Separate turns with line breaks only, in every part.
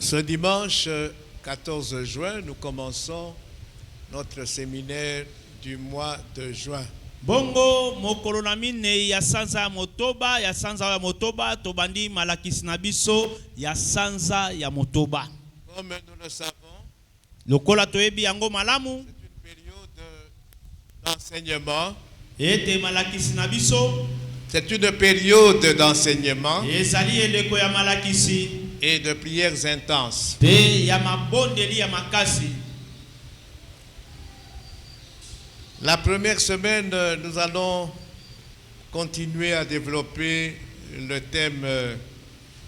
Ce dimanche 14 juin, nous commençons notre séminaire du mois de juin.
Bongo mokolo na mine ya sanza ya motoba tobandi malakisi na biso ya sanza ya motoba.
Comme nous le savons,
lokola toyebi yango malamu,
c'est une période d'enseignement.
ete malakisi na biso,
C'est une période d'enseignement
ezali eleko ya malakisi
et de prières intenses.
pe ya mabondeli ya makasi.
La première semaine, nous allons continuer à développer le thème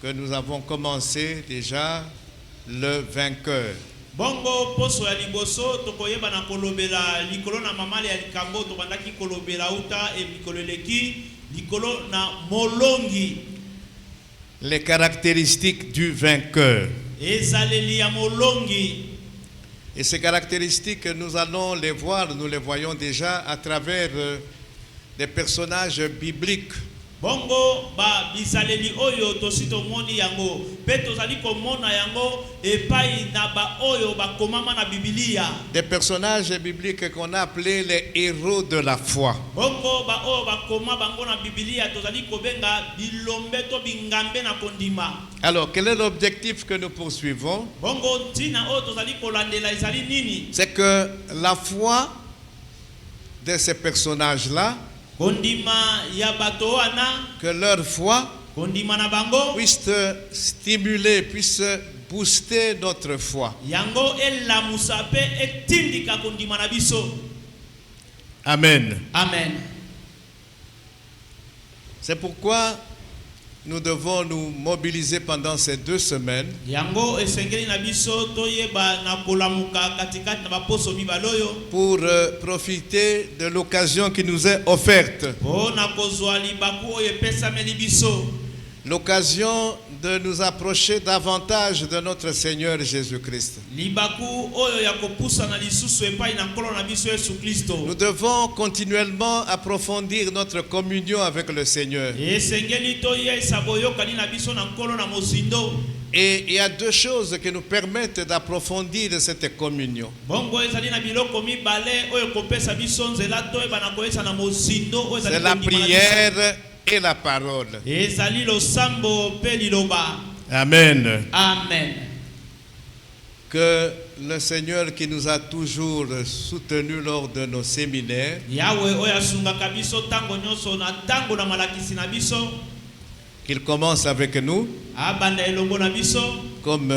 que nous avons commencé déjà, le vainqueur.
Bongo poso ya liboso tokoyeba na kolobela likolo na mamali ya likambo tobandaki kolobela uta e mikolo eleki likolo na molongi.
Les caractéristiques du vainqueur.
Ezaleli ya molongi.
Et ces caractéristiques, nous allons les voir, nous les voyons déjà à travers des personnages bibliques.
Bongo ba bisaleli oyo tosito moni yango pe tozali komona yango epai na ba oyo bakomama na Biblia.
Des personnages bibliques qu'on a appelés les héros de la foi.
Bongo ba oyo bakoma bango na Biblia tozali kobenga bilombe to bingambe na kondima.
Alors, quel est l'objectif que nous poursuivons?
Bongo tina oyo tozali kolandela ezali nini?
C'est que la foi de ces personnages-là,
Kondima ya bato wana,
que leur foi
kondima na bango
puisse stimuler, puisse booster notre foi.
yango elamusa pe etindika kondima na biso.
Amen.
Amen.
C'est pourquoi nous devons nous mobiliser pendant ces 2 semaines
Yango esengeli na biso toyeba na kolamuka katikati na baposo mibaloyo
pour profiter de l'occasion qui nous est offerte.
po na kozwa libaku oyo epesameli biso,
L'occasion de nous approcher davantage de notre Seigneur Jésus-Christ.
libaku oyo ya kopusa na lisusu epai na nkolo na biso Yesu Kristo.
Nous devons continuellement approfondir notre communion avec le Seigneur.
Esengeli toyesa boyokani na biso na nkolo na mozindo.
Et il y a 2 choses qui nous permettent d'approfondir cette communion.
Bongo ezali na biloko mibale oyo kopesa biso nzela toyeba na koyesa na mozindo oyo ezali
C'est la
kondima na biso.
prière et la parole.
Ezali losambo pe liloba.
Amen.
Amen.
Que le Seigneur qui nous a toujours soutenus lors de nos séminaires,
Yahweh oyo asungaka biso tango nyonso na tango na malakisi na biso,
qu'il commence avec nous,
abanda elongo na biso,
comme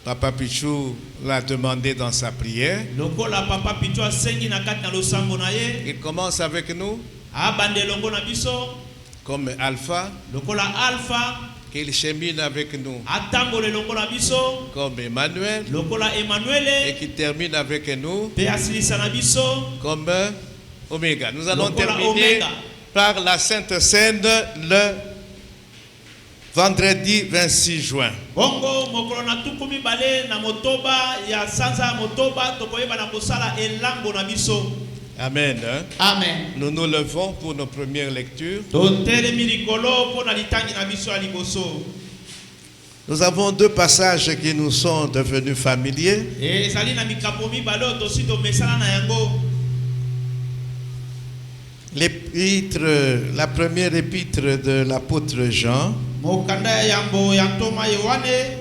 Papa Pichou l'a demandé dans sa prière.
lokola papa Pichu asengi na kati na losambo na ye,
Il commence avec nous,
abanda elongo na biso,
comme Alpha,
lokola Alpha,
qu'il chemine avec nous,
atambola elongo na biso,
comme Emmanuel,
lokola
et
Emmanuel,
qui termine avec nous,
pe asilisa na biso,
comme Oméga. Nous allons
lokola
terminer
Omega.
par la Sainte Seine le vendredi 26 juin.
Bongo mokolo na tuku mibale na motoba ya sanza ya motoba tokoyeba na kosala elambo na biso.
Amen.
Amen.
Nous nous levons pour nos premières lectures.
Totelemi likolo po na litangi na biso ya liboso.
Nous avons 2 passages qui nous sont devenus familiers.
Ezali na mikapo mibale oyo tosi tomesana na yango.
L'épître, la première épître de l'apôtre Jean,
Mokanda ya yambo ya ntoma Yohane,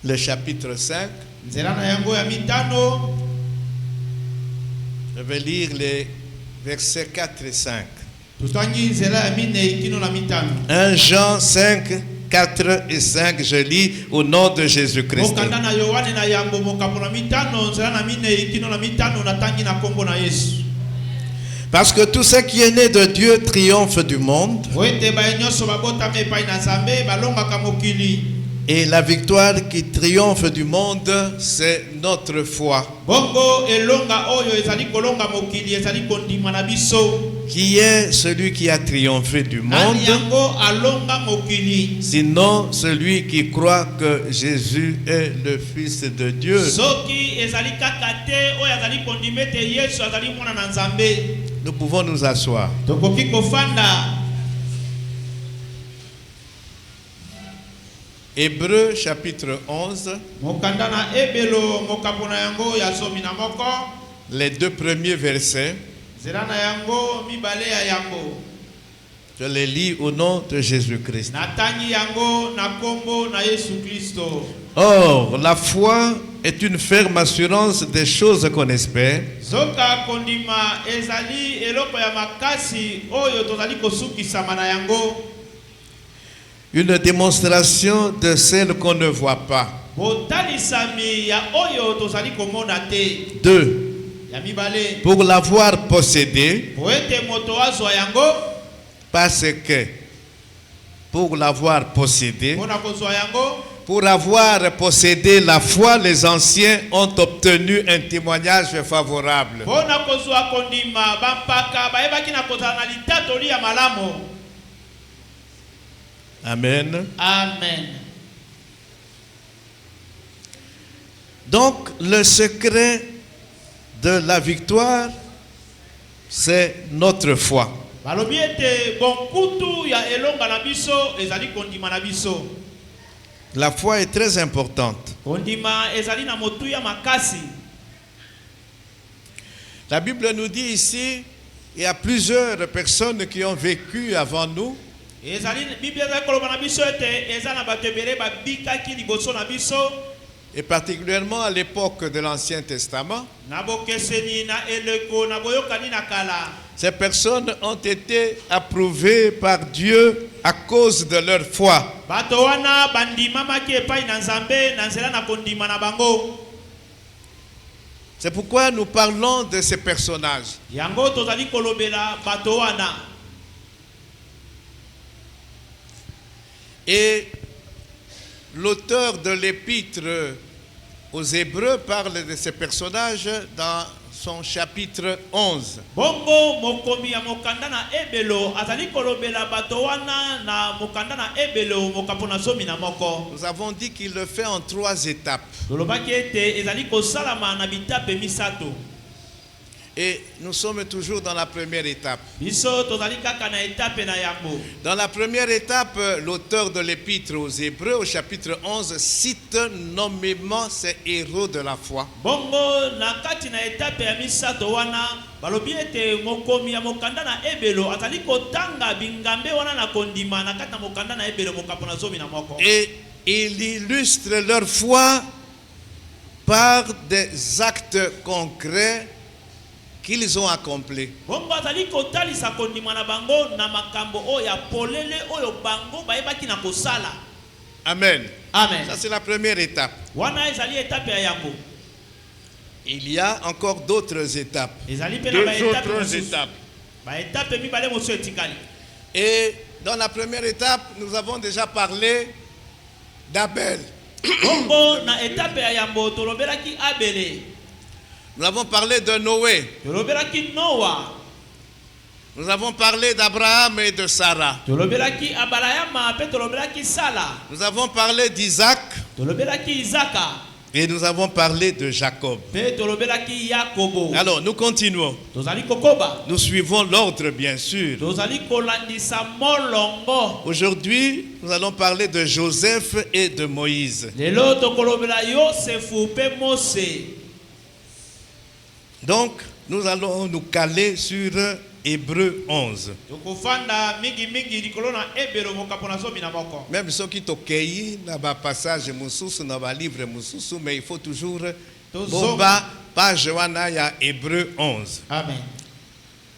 le chapitre 5.
nzela na yango ya mitano.
Je vais lire les versets 4 et 5.
Tutangi nzela ya minei kino na mitano.
1 Jean 5, 4 et 5, je lis au nom de Jésus-Christ.
Mokanda na Yohane na yambo mokapo na mitano nzela na minei kino na mitano na tangi na kombo na Yesu.
Parce que tout ce qui est né de Dieu triomphe du monde.
Oete ba nyonso babotame epai na Nzambe balongaka mokili.
Et la victoire qui triomphe du monde, c'est notre foi.
Bongo elonga oyo ezali kolonga mokili ezali kondima na biso.
Qui est celui qui a triomphé du monde?
Yango alonga mokili.
Sinon celui qui croit que Jésus est le Fils de Dieu.
Soki ezali kakate oyo ezali kondimete Yesu ezali mwana na Nzambe.
Nous pouvons nous asseoir.
Tokoki kofanda.
Hébreux chapitre 11,
Mokanda na ebelo mokapona yango ya zomi na moko.
les 2 premiers versets.
Zela na yango mibale ya yango.
Je les lis au nom de Jésus-Christ.
Natangi yango na kombo na Yesu Kristo.
Or, la foi est une ferme assurance des choses qu'on espère,
Zoka kondima ezali eloko ya makasi oyo tozali kosukisama na yango.
une démonstration de celle qu'on ne voit pas.
Botanisami ya oyo tozali komona te.
2.
Ya mibale.
Pour l'avoir possédé,
Po ete moto azwa yango.
parce que pour l'avoir possédé,
Pona kozwa yango.
pour avoir possédé la foi, les anciens ont obtenu un témoignage favorable.
Pona kozwa kondima bampaka bayebaki na kozala na litatoli ya malamu.
Amen.
Amen.
Donc, le secret de la victoire, c'est notre foi.
Balobi ete bonkutu ya elonga na biso ezali kondima na biso.
La foi est très importante.
Kondima ezali na motu ya makasi.
La Bible nous dit ici, il y a plusieurs personnes qui ont vécu avant nous.
Ezali Biblia ezali koloba na biso ete eza na bato ebele babikaki liboso na biso.
Et particulièrement à l'époque de l'Ancien Testament.
Na bokeseni na eleko na boyokani na kala.
Ces personnes ont été approuvées par Dieu à cause de leur foi.
Bato wana bandimamaki epai na Nzambe na nzela na kondima na bango.
C'est pourquoi nous parlons de ces personnages.
Yango tozali kolobela bato wana.
Et l'auteur de l'épître aux Hébreux parle de ces personnages dans son chapitre 11.
Bongo mokomi ya mokanda na ebelo azali kolobela bato wana na mokanda na ebelo mokapona zomi na moko.
Nous avons dit qu'il le fait en 3 étapes.
Tolobaki ete ezali kosalama na bitape misato.
Et nous sommes toujours dans la première étape.
Biso tozali kaka na etape na yango.
Dans la première étape, l'auteur de l'épître aux Hébreux au chapitre 11 cite nommément ces héros de la foi.
Bongo na kati na etape ya misato wana balobi ete mokomi ya mokanda na ebelo azali kotanga bingambe wana na kondima na kati na mokanda na ebelo mokapona zomi na moko.
Et il illustre leur foi par des actes concrets qu'ils ont accomplis.
Bongo azali kotalisa kondima na bango na makambo oyo ya polele oyo bango bayebaki na kosala.
Amen.
Amen.
Ça c'est la première étape.
Wana ezali etape ya yango.
Il y a encore d'autres étapes.
Ezali pe na
Deux
ba etape
autres
mosusu.
étapes.
Ba etape mibale mosusu etikali.
Et dans la première étape, nous avons déjà parlé d'Abel.
Bongo na etape ya yambo tolobelaki Abele.
Nous avons parlé de Noé.
Tolobelaki Noah.
Nous avons parlé d'Abraham et de Sarah.
Tolobelaki Abrahama pe tolobelaki Sala.
Nous avons parlé d'Isaac
Tolobelaki Isaka.
et nous avons parlé de Jacob.
Pe tolobelaki Yakobo.
Alors, nous continuons.
Tozali kokoba.
Nous suivons l'ordre, bien sûr.
Tozali kolandisa molongo.
Aujourd'hui, nous allons parler de Joseph et de Moïse.
Lelo tokolobela Yosefu pe Mose.
Donc, nous allons nous caler sur Hébreux 11.
Tokofanda mingi mingi likolo na ebelo mokapona zomi na moko.
Même ceux qui tokeyi na ba passage mususu na ba livre mususu, mais il faut toujours bomba page wana ya Hébreux 11.
Amen.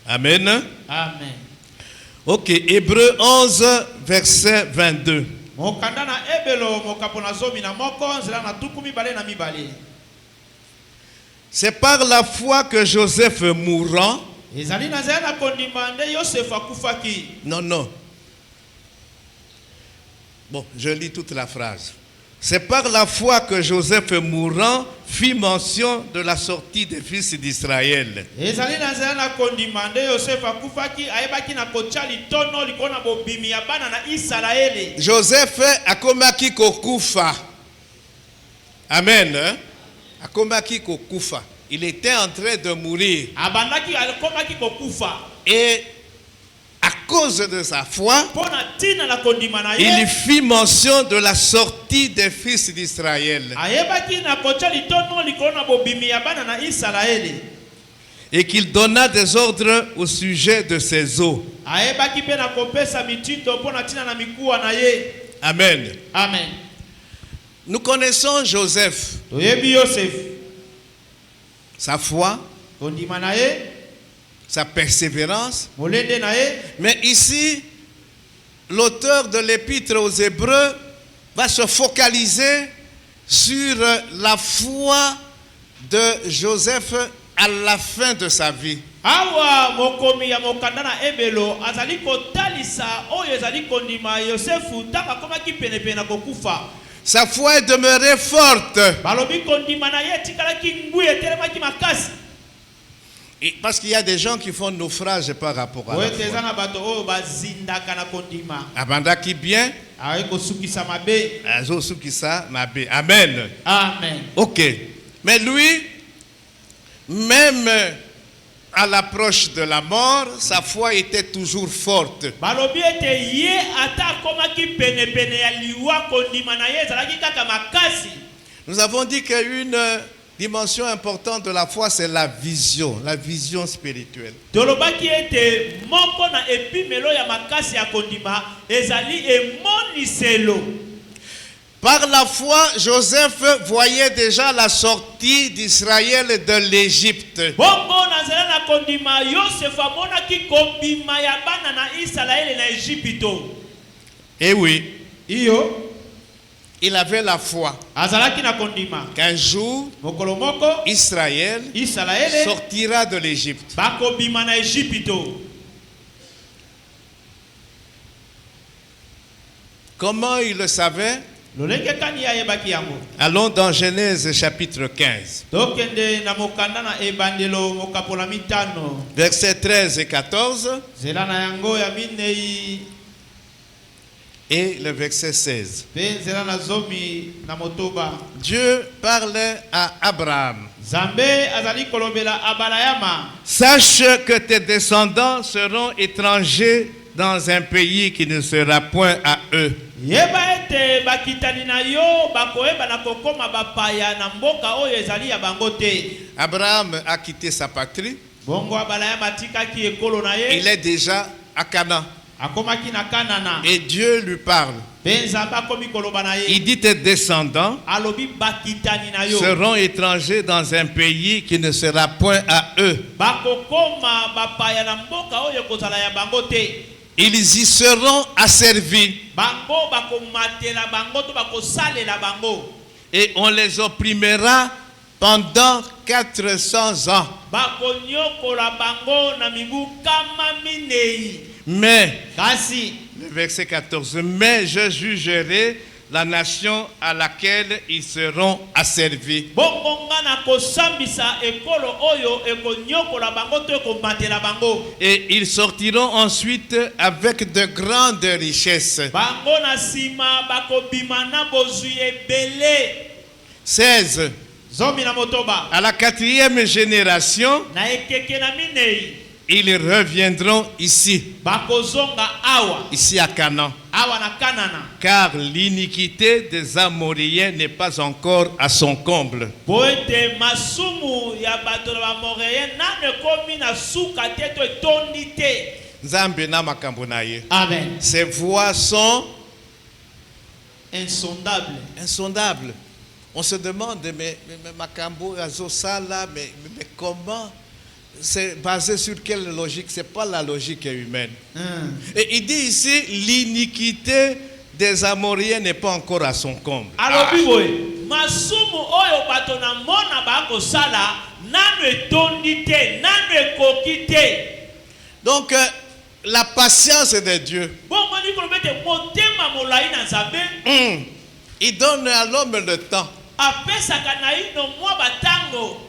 Amen.
Amen.
Ok, Hébreux 11 verset 22.
Mokanda na ebelo mokapona zomi na moko nzela na tuku mibale na mibale.
C'est par la foi que Joseph mourant.
Ezali na nzela na kondima nde Yosefu akufaki.
Non. Bon, je lis toute la phrase. C'est par la foi que Joseph mourant fit mention de la sortie des fils d'Israël.
Ezali na nzela na kondima nde Yosefu akufaki ayebaki na kotia litono likolo na bobimi ya bana na Israeli.
Joseph akomaki kokufa. Amen. Akomaki kokufa. Il était en train de mourir.
Abandaki akomaki kokufa.
Et à cause de sa foi,
mpona ntina na kondima na
il
ye
fit mention de la sortie des fils d'Israël
ayebaki na kotya litono likolo na bobimi ya bana na Isalaele
et qu'il donna des ordres au sujet de ses eaux.
ayebaki mpe na kopesa mitindo mpona ntina na mikuwa na ye.
Amen.
Amen.
Nous connaissons Joseph,
Toyebi Yosefu
sa foi,
kondima na ye
sa persévérance.
molende na ye.
Mais ici, l'auteur de l'épître aux Hébreux va se focaliser sur la foi de Joseph à la fin de sa vie.
Awa mokomi ya mokanda na ebelo azali kotalisa oyo ezali kondima Yosefu taka komaki penepene na kokufa.
Sa foi est demeurée forte.
Balobi kondima na ye tikalaki ngwi etelemaki makasi.
Et parce qu'il y a des gens qui font naufrage par rapport à la
Oyo
foi.
teza na bato oyo bazindaka na kondima.
Abandaki bien,
Aye kosukisa mabe.
azosukisa mabe. Amen.
Amen.
Ok. Mais lui, même à l'approche de la mort, sa foi était toujours forte.
Balobi ete ye ata komaki penepene ya liwa kondima na ye ezalaki kaka makasi.
Nous avons dit qu'une dimension importante de la foi, c'est la vision spirituelle.
Tolobaki ete moko na epimelo ya makasi ya kondima ezali emoniselo.
Par la foi, Joseph voyait déjà la sortie d'Israël de l'Égypte.
Bongo nazela na kondima Yosefu amonaki kobima ya bana na Isalaele na Ejipito.
Et oui,
Iyo
il avait la foi
azalaki na kondima
qu'un jour,
mokolo moko
Israël
Isalaele
sortira de l'Égypte.
bakobima na Ejipito.
Comment il le savait?
Lolenge kani ayebaki yango.
Allons dans Genèse chapitre 15,
Tokende na mokanda na ebandelo mokapola mitano.
versets 13 et 14
Zela na yango ya minei
et le verset 16.
pe zela na zomi na motoba.
Dieu parle à Abraham.
Zambe azali kolobela abalayama.
Sache que tes descendants seront étrangers dans un pays qui ne sera point à eux.
Yeba ete bakitani na yo bakoyeba na kokoma bapaya na mboka oyo ezali ya bango te.
Abraham a quitté sa patrie.
Bongo abalayama tikaki ekolo na ye.
Il est déjà à Canaan.
Akomaki na Kanana.
Et Dieu lui parle.
Benza bakomi koloba na ye.
Il dit tes descendants
Alobi bakitani na yo.
seront étrangers dans un pays qui ne sera point à eux.
Bakokoma bapaya na mboka oyo kozala ya bango te.
Ils y seront asservis
Bango bakomatela bango to bakosalela bango.
et on les opprimera pendant 400 ans.
Bakonyokola bango na mibu kama minei.
Mais,
Kasi
le verset 14, mais je jugerai la nation à laquelle ils seront asservis.
bongo nga na kosambisa ekolo oyo ekonyokola bango to ekomatela bango.
Et ils sortiront ensuite avec de grandes richesses.
Bango na sima bakobima na bozwi ebele.
16.
Zomi na motoba.
À la 4e génération,
Na ekeke na minei.
ils reviendront ici,
Bakozonga awa.
ici à Canaan.
Awa na Kanana.
Car l'iniquité des Amoréens n'est pas encore à son comble.
Poete masumu ya bato na bamoreyen nane komi na suka te to etondi te.
Nzambe na makambo na ye.
Amen.
Ses voies sont
Insondable.
insondables. On se demande, mais makambo azosala, mais comment? C'est basé sur quelle logique? C'est pas la logique humaine. Et il dit ici, l'iniquité des Amoréens n'est pas encore à son comble.
Alobi boye masumu oyo bato na mona bakosala nanu etondi te nanu ekoki te.
Donc, la patience de Dieu.
Bongo ni kolobete motema molai na Nzambe.
Il donne à l'homme le temps.
Apesaka na ino mwa batango.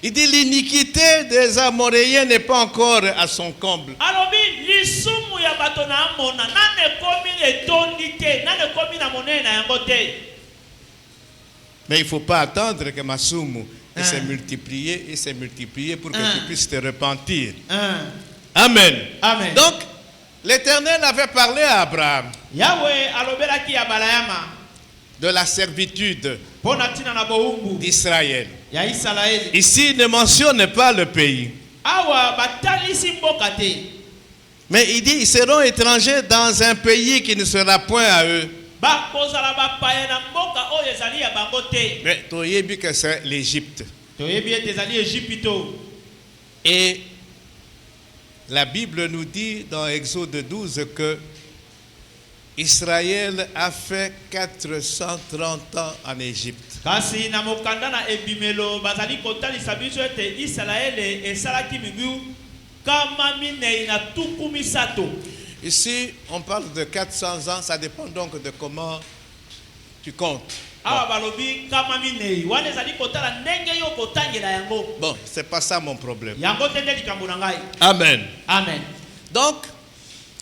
Il dit l'iniquité des Amoréens n'est pas encore à son comble.
Alobi lisumu ya bato na mona nane komi etondi te nane komi na monene na yango te.
Mais il ne faut pas attendre que Masumu s'est multiplié pour que tu puisses te repentir. Amen.
Amen.
Donc, L'Éternel avait parlé à Abraham
Yahweh alobelaki ya balayama
de la servitude
pona tina na boumbu
d'Israël.
ya Israeli.
Ici, il ne mentionne pas le pays.
Awa batalisi mboka te.
Mais il dit, ils seront étrangers dans un pays qui ne sera point à eux.
Ba kozala ba paye na mboka oyo ezali ya bango te.
Mais toyebi que c'est l'Égypte.
Toyebi ete ezali Égypto.
Et la Bible nous dit dans Exode 12 que Israël a fait 430 ans en Égypte.
Kasi na mokanda na ebimelo bazali kotalisa biso ete Israele esalaki mibu kama minei na tuku misato.
Ici, on parle de 400 ans, ça dépend donc de comment tu comptes.
Awa balobi kama minei wana ezali kotala ndenge yo kotangela yango.
Bon, c'est pas ça mon problème.
Yango tende likambo na ngai.
Amen.
Amen.
Donc,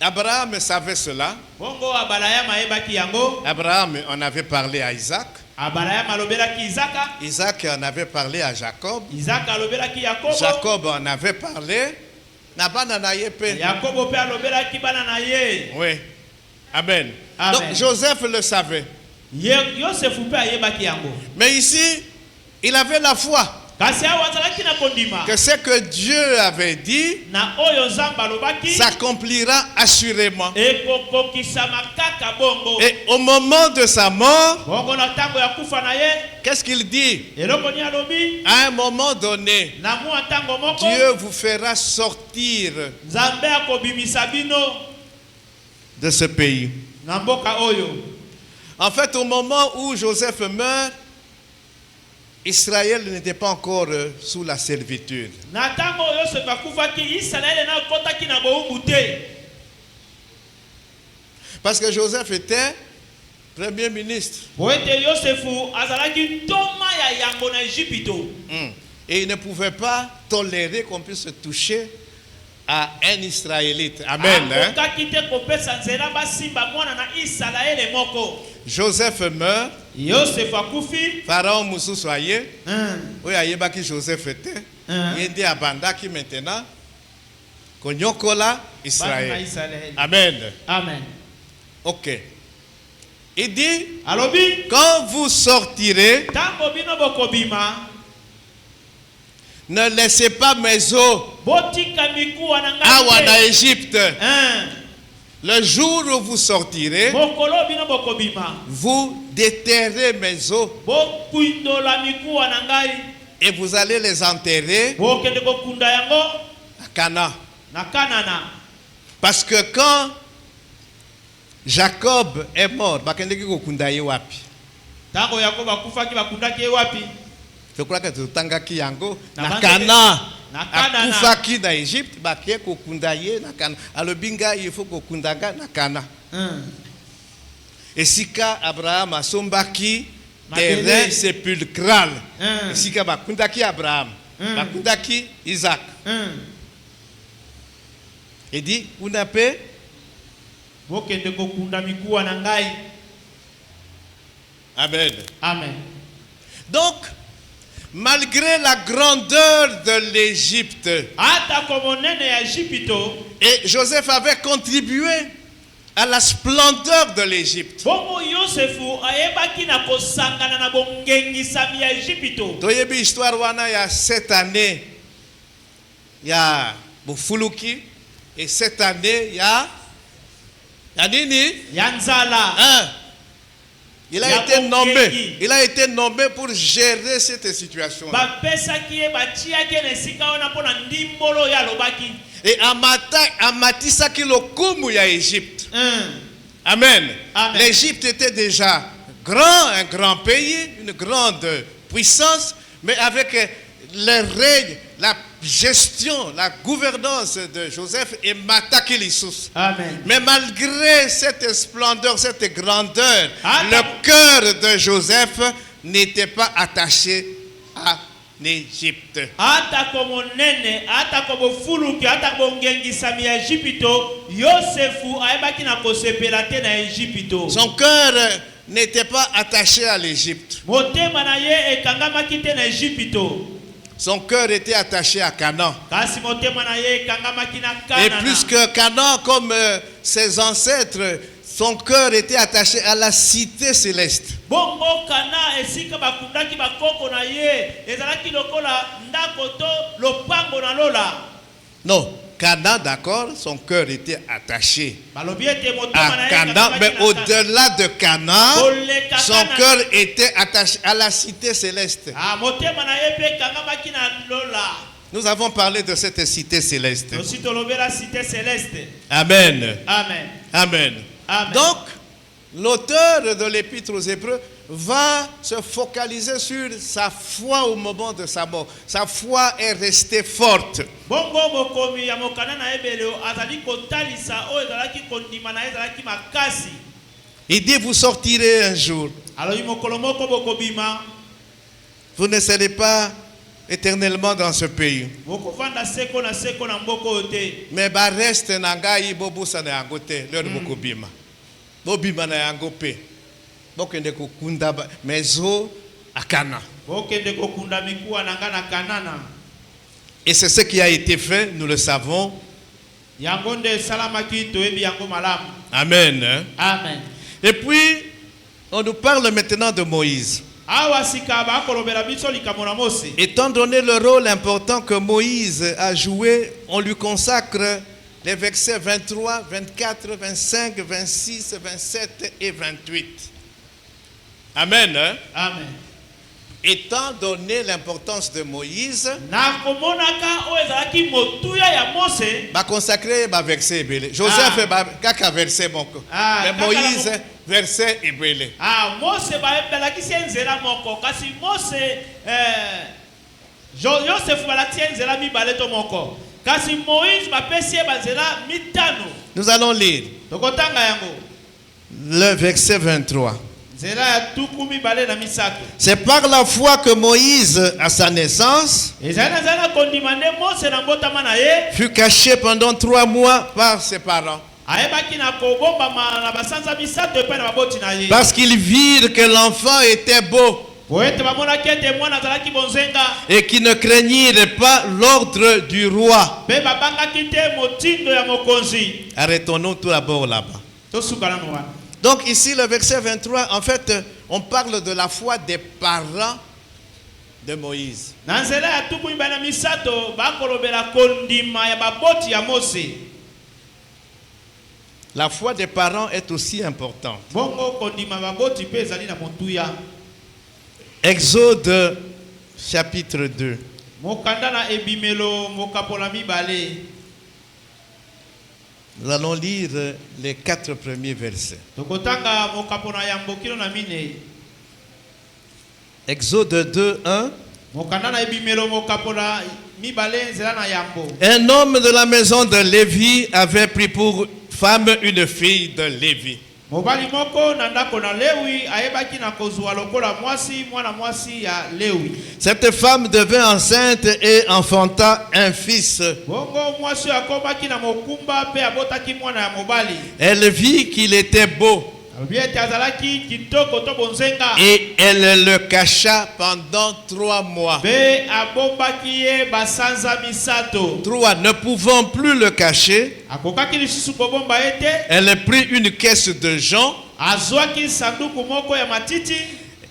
Abraham savait cela.
Bongo abalayama ebaki yango.
Abraham en avait parlé à Isaac.
Abalayama alobelaki Isaka.
Isaac en avait parlé à Jacob.
Isaac alobelaki Yakobo.
Jacob en avait parlé. Nabana na yepe.
Yakobo pe alobelaki bana na ye.
Oui. Amen.
Amen.
Donc Joseph le savait.
Yosef pe ayebaki yango.
Mais ici, il avait la foi
Kasi awa azalaki na kondima.
que ce que Dieu avait dit
Na oyo Nzamba alobaki
s'accomplira assurément.
ekokokisama kaka bongo.
Et au moment de sa mort,
Bongo na tango ya kufa na ye.
qu'est-ce qu'il dit?
Eloko ni alobi.
À un moment donné,
Na mwa tango moko.
Dieu vous fera sortir
Nzambe akobimisa bino
de ce pays.
na mboka oyo.
En fait, au moment où Joseph meurt, Israël n'était pas encore sous la servitude.
Na tango Yosef akufaki Israele na kotaki na boumbu te.
Parce que Joseph était premier ministre.
Poete Yosefu azalaki toma ya yango na Égypto.
Et il ne pouvait pas tolérer qu'on puisse toucher à un Israélite. Amen. Hein?
Akokaki te kopesa nzela basimba mwana na Israele moko.
Joseph meurt.
Yosef akufi.
Pharaon Moussousou aye. Oui, ayebaki Joseph était. Il dit abandaki maintenant. Konyokola Israël. Amen.
Amen.
Ok. Il dit,
Alobi.
quand vous sortirez,
Tango bino bokobima.
ne laissez pas mes eaux
Botika mikuwa na
awa na
ngai.
Égypte. Le jour où vous sortirez,
Mokolo bino bokobima.
vous déterrez mes eaux
Bokuindola mikuwa na ngai.
et vous allez les enterrer
Bokende kokunda yango
à Cana.
na Kanana.
Parce que quand Jacob est mort, bakendeki kokunda ye wapi?
Tango Yakobo akufaki bakundaki wapi?
Je crois que tutangaki yango
Na
na
bande-
Cana.
na Canaan.
Akufaki na Égypte, bakie kokunda ye na Cana. Alobinga il faut kokundanga na Cana. Esika Abraham asombaki
Mabele.
terrain sépulcral. Esika bakundaki Abraham, bakundaki Isaac. Il dit, kuna pe
Bokende kokunda mikuwa na ngai.
Amen.
Amen.
Donc, malgré la grandeur de l'Égypte,
Ata komonene ya Égypto.
et Joseph avait contribué à la splendeur de l'Égypte.
Bongo Yosefu ayebaki na kosangana na bongengisami ya Égypto.
Toyebi histoire wana ya cette année, ya Bofuluki, et cette année, ya nini?
Yanzala.
Hein? Il a
Ya
été nommé.
Bongengui.
Il a été nommé pour gérer cette situation.
Bapesaki ye batiaki na esika wana mpona ndimbolo ya lobaki.
Et amatisaki lokumu ya Égypte. Amen.
Amen.
L'Égypte était déjà grand, un grand pays, une grande puissance, mais avec le règne, la gestion, la gouvernance de Joseph et Matakilisus.
Amen.
Mais malgré cette splendeur, cette grandeur,
Ah,
le cœur de Joseph n'était pas attaché à l'Égypte.
Ata komonene, ata kobofuluki, ata bongengisami ya Égypto, Yosefu ayebaki na kosepela te na Égypto.
Son cœur n'était pas attaché à l'Égypte.
Motema na ye ekangamaki te na Égypto.
son cœur était attaché à Canaan.
kasi motema na ye ekangamaki na
Et
Kanana.
plus que Canaan, comme ses ancêtres, son cœur était attaché à la cité céleste.
bongo Kana esika bakundaki bakoko na ye ezalaki lokola ndako to lopango na lola.
Non, Canaan, d'accord, son cœur était attaché
Balobi ete motema na
à
ye
Canaan, mais
ekangamaki na
au-delà de Canaan,
Koleka
son
Kana.
cœur était attaché à la cité céleste.
Ah, motema na ye pe ekangamaki na lola.
Nous avons parlé de cette cité céleste.
Aussi tolobela cité céleste.
Amen.
Amen.
Amen.
Amen.
Donc, l'auteur de l'Épître aux Hébreux va se focaliser sur sa foi au moment de sa mort. Sa foi est restée forte.
bongo mokomi ya mokanda na ebele azali kotalisa oyo ezalaki kondima na ye ezalaki makasi.
Il dit, vous sortirez un jour.
alobi mokolo moko bokobima
Vous ne serez pas éternellement dans ce pays.
bokovanda seko na mboka oyo te.
Mais ba reste na ngai bobusa na yango te lelo bokobima. Bobima na yango pe. Bokende kokunda mezo akana.
bokende kokunda mikuwa na nga na Kanana.
Et c'est ce qui a été fait, nous le savons.
yango nde esalamaki toyebi yango malamu.
Amen. Hein?
Amen.
Et puis, on nous parle maintenant de Moïse.
awa sika bakolobela biso likambo na Mose.
Étant donné le rôle important que Moïse a joué, on lui consacre les versets 23, 24, 25, 26, 27 et 28. Amen. Hein?
Amen.
Étant donné l'importance de Moïse,
na komonaka oyo ezalaki motuya ya Mose.
va consacrer ma verset ebele. Joseph kaka verset moko. Mais Moïse verset ebele.
Mose balakisi nzela moko kasi Mose Joseph balakisi nzela mibale to moko kasi Moïse bapesi banzela mitano.
Nous allons lire
tokotanga yango
le verset 23.
nzela ya tuku mibale na misato.
C'est par la foi que Moïse, à sa naissance,
ezali nzela kondima nde Mose na mbotama na ye
fut caché pendant 3 mois par ses parents.
ayebaki na kobombama na basanza misato epai na baboti na ye
Parce qu'ils virent que l'enfant était beau
po ete bamonaki ete mwana azalaki bonzenga
et qu'ils ne craignirent pas l'ordre du roi.
mpe babangaki te motindo ya mokonzi.
Arrêtons-nous tout d'abord là-bas.
tosuka nano wana.
Donc ici, le verset 23, en fait, on parle de la foi des parents de Moïse.
na nzela ya tuku mibale na misato bakolobela kondima ya baboti ya Mose.
La foi des parents est aussi importante.
bongo kondima baboti mpe ezali na motuya.
Exode chapitre 2.
mokanda na ebimelo mokapola mibale.
Nous allons lire les 4 premiers versets.
tokotanga mokapola ya mbokilo na mine.
Exode 2, 1.
mokanda na ebimelo mokapola mibale nzela na yambo.
Un homme de la maison de Lévi avait pris pour femme une fille de Lévi.
mobali moko na ndako na Lewi ayebaki na kozwa lokola mwasi mwana mwasi ya Lewi.
Cette femme devint enceinte et enfanta un fils.
bongo mwasi akobaki na mokumba pe abotaki mwana ya mobali.
Elle vit qu'il était beau
alobi azalaki kitoko to bonzenga.
et elle le cacha pendant 3 mois.
pe abombaki ye basanza misato.
3. Ne pouvant plus le cacher,
akokaki lisusu kobomba ete
elle prit une caisse de jonc
azwaki sanduku moko ya matiti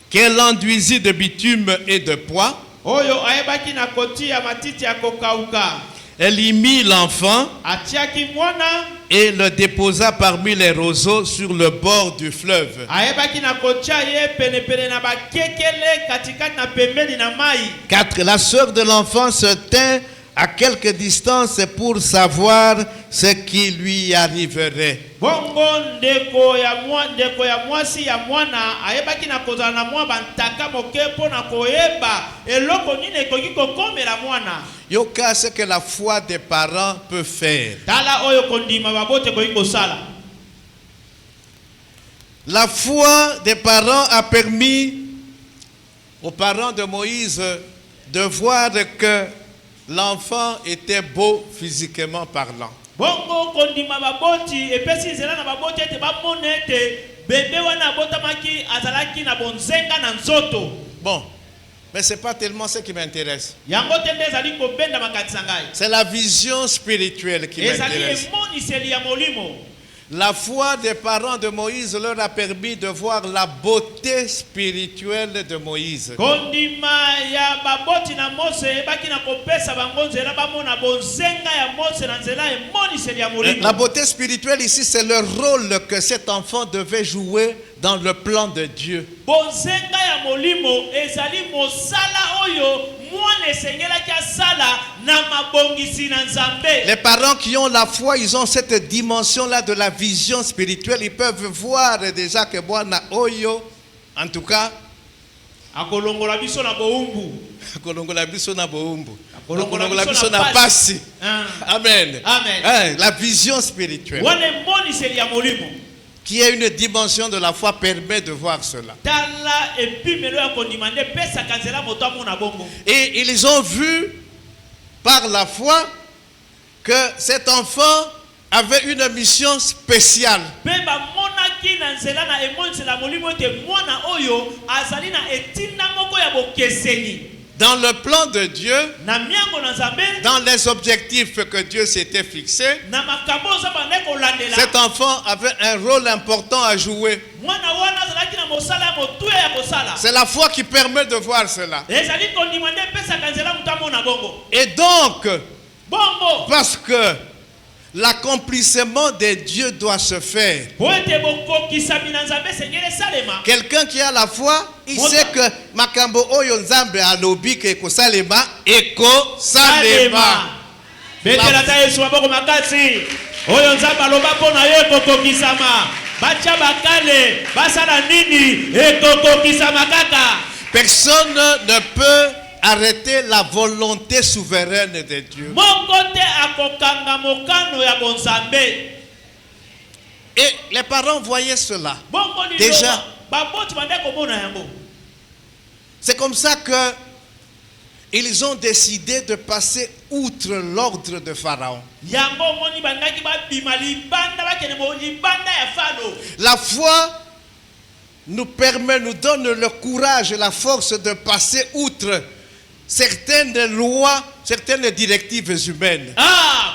qu'elle enduisit de bitume et de pois.
oyo ayebaki na koti ya matiti ya kokauka.
Elle y mit l'enfant
atiaki mwana
et le déposa parmi les roseaux sur le bord du fleuve.
ayebaki na kotia ye penepene na bakekele katikati na pembeni na mai.
4. La sœur de l'enfant se tint à quelque distance pour savoir ce qui lui arriverait.
bongo ndeko ya mwasi ya mwana ayebaki na kozala na mwa bantaka moke mpo na koyeba eloko nini ekoki kokomela mwana.
Yoka, ce que la foi des parents peut faire.
tala oyo kondima babote ekoki kosala.
La foi des parents a permis aux parents de Moïse de voir que l'enfant était beau physiquement parlant.
bongo kondima baboti epesi nzela na baboti ete bamona ete bebe wana abotamaki azalaki na bonzenga na nzoto.
Bon, Mais ce n'est pas tellement ce qui m'intéresse.
yango te nde ezali kobenda makati na ngai.
C'est la vision spirituelle qui
ezali
m'intéresse.
emoniseli ya molimo.
La foi des parents de Moïse leur a permis de voir la beauté spirituelle de Moïse.
kondima ya baboti na Mose ebaki na kopesa bango nzela bamona bonzenga ya Mose na nzela emoniseli ya molimo.
La beauté spirituelle ici, c'est le rôle que cet enfant devait jouer dans le plan de Dieu.
bonzenga ya molimo ezali mosala oyo mwana esengelaki asala na mabongisi na Nzambe.
Les parents qui ont la foi, ils ont cette dimension-là de la vision spirituelle. Ils peuvent voir déjà que Bwana Oyo, en tout cas,
akolongola biso na boumbu.
akolongola biso na boumbu.
Akolongola
Akolongola
biso
biso
na
na pasi.
Ah.
Amen.
Amen.
Hein, la vision spirituelle,
wana emoniseli ya molimo.
qui est une dimension de la foi, permet de voir cela.
tala epimelo ya kondima nde pesaka nzela moto amona bongo.
Et ils ont vu par la foi que cet enfant avait une mission spéciale.
mpe bamonaki na nzela na emonisela molimo ete mwana oyo azali na etinda moko ya bokeseni
Dans le plan de Dieu,
na miango na Nzambe,
dans les objectifs que Dieu s'était fixés,
na makambo oyo bande kolandela.
cet enfant avait un rôle important à jouer.
mwana wana azalaki na mosala ya motuya ya kosala.
C'est la foi qui permet de voir cela.
ezali kondima nde epesaka nzela moto amona bongo.
Et donc,
bongo
parce que l'accomplissement de Dieu doit se faire,
po ete bokokisami na Nzambe esengeli esalema.
quelqu'un qui a la foi, il sait que makambo oyo Nzambe alobi ke ekosalema, ekosalema.
betela ta Yesu maboko makasi oyo Nzambe aloba mpo na yo ekokokisama. batia bakale basala nini ekokokisama kaka.
Personne ne peut arrêter la volonté souveraine de Dieu.
moko te akokanga mokano ya bonzambe.
Et les parents voyaient cela.
bongo liloba
Déjà.
baboti bande komona yango.
C'est comme ça que ils ont décidé de passer outre l'ordre de Pharaon.
yango omoni bandaki babima libanda bakende libanda ya Faraon.
La foi nous permet, nous donne le courage et la force de passer outre certaines lois, certaines directives humaines.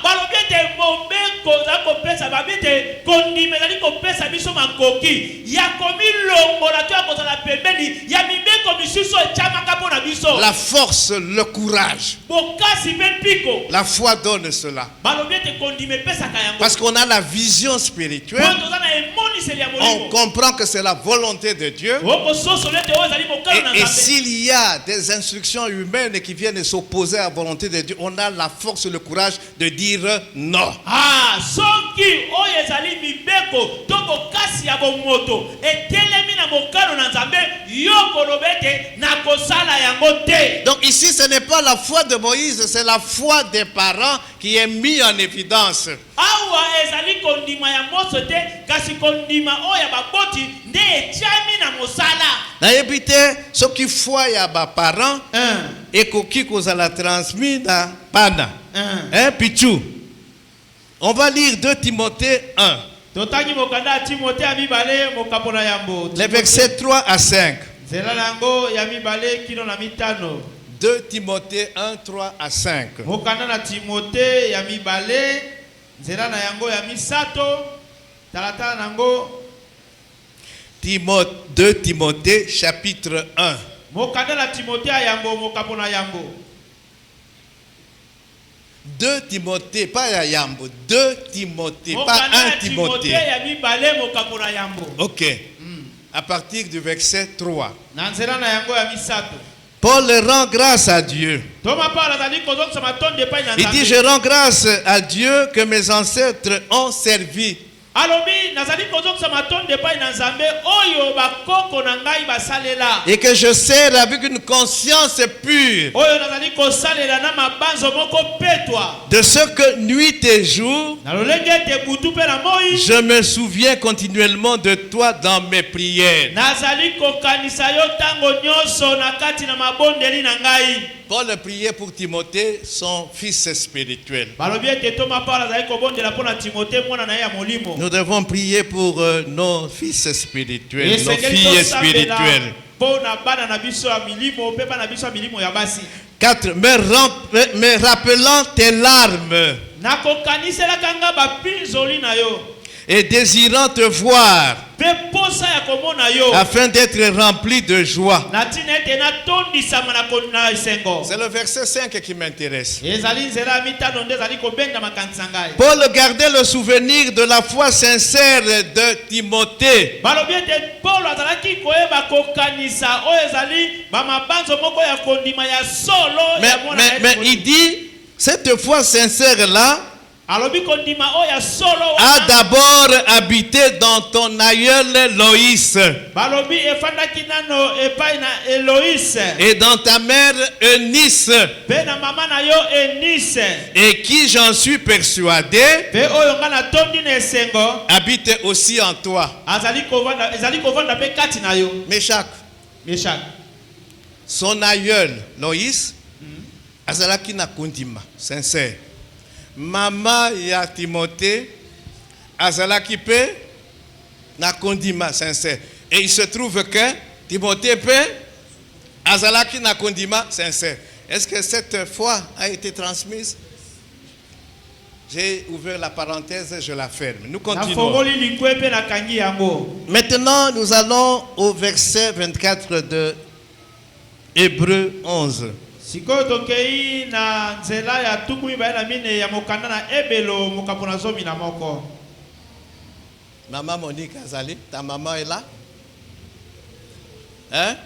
balobi ete mobeko za kopesa babi ete kondima ezali kopesa biso makoki ya komilongola to ya kozala pembeni ya mibeko misusu etiamaka mpo na biso.
La force, le courage.
bokasi mpe mpiko.
La foi donne cela.
balobi ete kondima epesaka yango.
Parce qu'on a la vision spirituelle.
po toza na emoniseli ya
On
molimo.
comprend que c'est la volonté de Dieu.
okososolo ete oyo ezali mokano na
Et
Nzambe.
s'il y a des instructions humaines qui viennent s'opposer à la volonté de Dieu, on a la force, le courage de dire non.
soki oyo ezali mibeko to bokasi ya bomoto etelemi na mokano na Nzambe yo koloba ete na kosala yango te.
Donc ici, ce n'est pas la foi de Moïse, c'est la foi des parents qui est mise en évidence.
awa ezali kondima ya Mose te kasi kondima oyo ya baboti nde etiami na mosala.
Nayebi te soki foi ya baparent ekoki kozala transmis na bana. Pichu. On va lire 2 Timothée 1.
totangi mokanda ya Timote ya mibale mokambo na yambo.
Les versets 3 à 5.
nzela na yango ya mibale kino na mitano.
2 Timothée 1, 3 à 5.
mokanda na Timote ya mibale nzela na yango ya misato talatala na yango.
2 Timothée chapitre 1.
mokanda na Timote ya yango mokambo na yango.
2 Timothée, pas ya Yambo. 2 Timothée, pas
mokanda
1
ya Timote
Timothée.
ya mibale mokambo na yango.
Ok. À partir du verset 3.
na nzela na yango ya misato.
Paul rend grâce à Dieu.
Toma Paul azali kozongisa matondo epai na
Il dit,
Nzambe.
je rends grâce à Dieu que mes ancêtres ont servi.
alobi nazali kozongisa matondo epai na Nzambe oyo bakoko na ngai basalela.
Et que je sers avec une conscience pure.
oyo nazali kosalela na mabanzo moko petwa.
De ce que nuit et jour,
na lolenge ete butu mpe na moi
je me souviens continuellement de toi dans mes prières.
nazali kokanisa yo ntango nyonso na kati na mabondeli na ngai.
Paul priait pour Timothée, son fils spirituel.
balobi ete Toma Paul azali kobondela mpo na Timote mwana na ye ya molimo.
Nous devons prier pour nos fils spirituels, nos
Esengeli
filles
tosambela
spirituelles.
Pona bana na biso ya milimo, pe bana biso ya milimo ya basi.
4. Me rappelant tes larmes
Nakokanisela kanga bapinzoli na yo.
et désirant te voir
Pe posa ya komona yo.
afin d'être rempli de joie.
Na tina ete na tondisama na kona esengo.
C'est le verset 5 qui m'intéresse.
Ezali nzela mitano nde ezali kobenda makanisa ngai.
Paul gardait le souvenir de la foi sincère de Timothée.
Balobi ete Paulo azalaki koyeba kokanisa oyo ezali bamabanzo moko ya kondima ya solo ya mwana na ye.
Mais il dit, cette foi sincère-là
alobi kondima oyo ya solo
a d'abord habité dans ton aïeul Loïs
balobi efandaki nano epai na Eloïse
et dans ta mère Eunice,
pe na mama na yo Eunice,
et qui, j'en suis persuadé,
pe oyo nga na tondi na esengo
habite aussi en toi.
ezali kovanda pe kati na yo.
Meshach, son aïeul Loïs azalaki na kondima sincère. Mama ya Timothée azalaki pe na kondima sincère. Et il se trouve que Timothée pe azalaki na kondima sincère. Est-ce que cette foi a été transmise? J'ai ouvert la parenthèse, je la ferme. Nous continuons. Maintenant, nous allons au verset 24 de Hébreux 11.
Sikoyo tokei na nzela ya tukumi ba na mine ya mokanda na ebelo mokapona zomi na moko.
Maman Monique Azali, ta maman est là? Hein?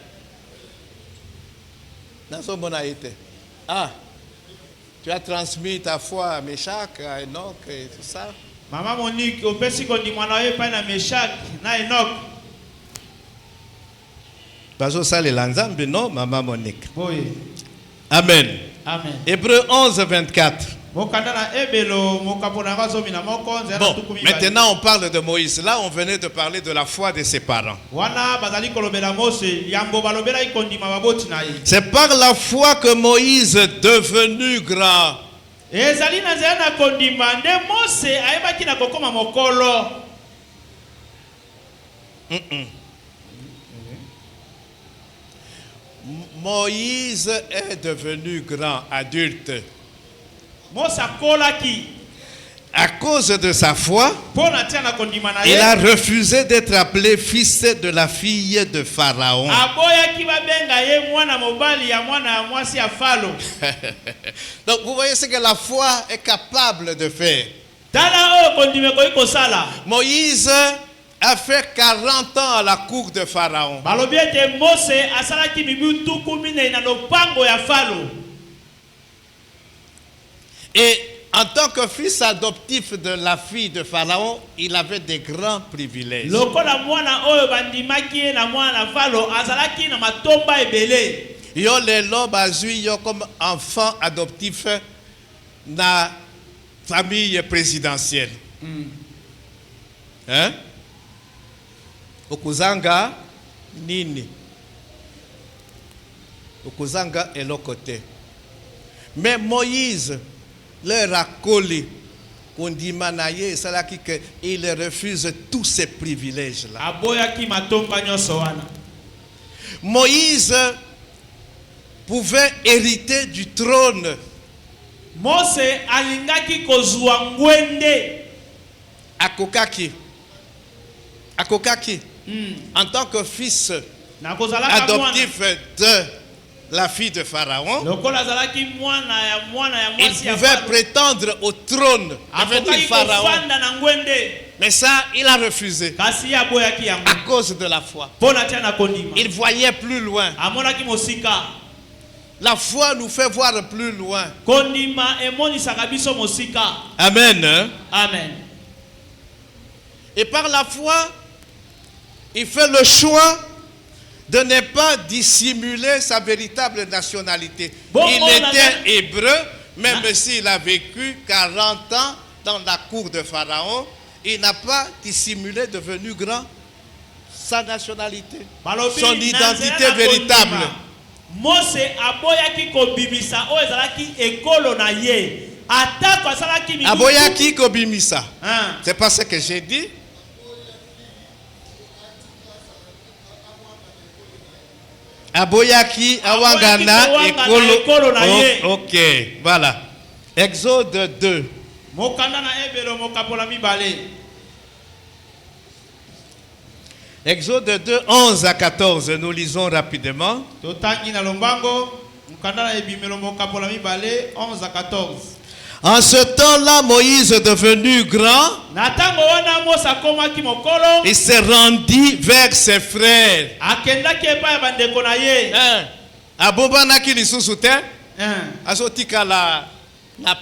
Ah, tu as transmis ta foi à Meshach, à Enoch et tout ça.
Maman Monique, opesi kondima na yo pa na Meshach na Enoch.
Bazo ça les lanzambe non, maman Monique.
Oui.
Amen.
Amen.
Hébreux 11, 24. Bon, maintenant on parle de Moïse. Là, on venait de parler de la foi de ses parents. C'est par la foi que Moïse est devenu grand. Moïse est devenu grand, adulte. À cause de sa foi, il a refusé d'être appelé fils de la fille de Pharaon. Donc vous voyez ce que la foi est capable de faire. Moïse a fait 40 ans à la cour de Pharaon. Et en tant que fils adoptif de la fille de Pharaon, il avait des grands privilèges. Yo lelo bazui yo comme enfant adoptif na famille présidentielle. Hein? Okuzanga nini? Okuzanga est l'autre côté. Mais Moïse leur a collé. Il refuse tous ces privilèges-là. Moïse pouvait hériter du trône. Akokaki. En tant que fils adoptif de la fille de Pharaon, il pouvait prétendre au trône devenir Pharaon. Mais ça, il a refusé à cause de la foi. Il voyait plus loin. La foi nous fait voir plus loin. Amen. Hein?
Amen.
Et par la foi, il fait le choix de ne pas dissimuler sa véritable nationalité. Il était hébreu, même s'il a vécu 40 ans dans la cour de Pharaon, il n'a pas dissimulé, devenu grand, sa nationalité, son identité véritable. Aboyaki kobimisa. C'est pas ce que j'ai dit. Aboyaki, Awangana, Ekolo. Oh, ok, voilà. Exode 2.
Mokanda na ebelo mokapola mibale.
Exode 2, 11 à 14. Nous lisons rapidement.
Totangi na lombango, mokanda na ebimelo mokapola mibale 11 à 14.
En ce temps-là, Moïse, devenu grand, il se rendit vers ses frères. Abobanaki lisusu te. Azotika la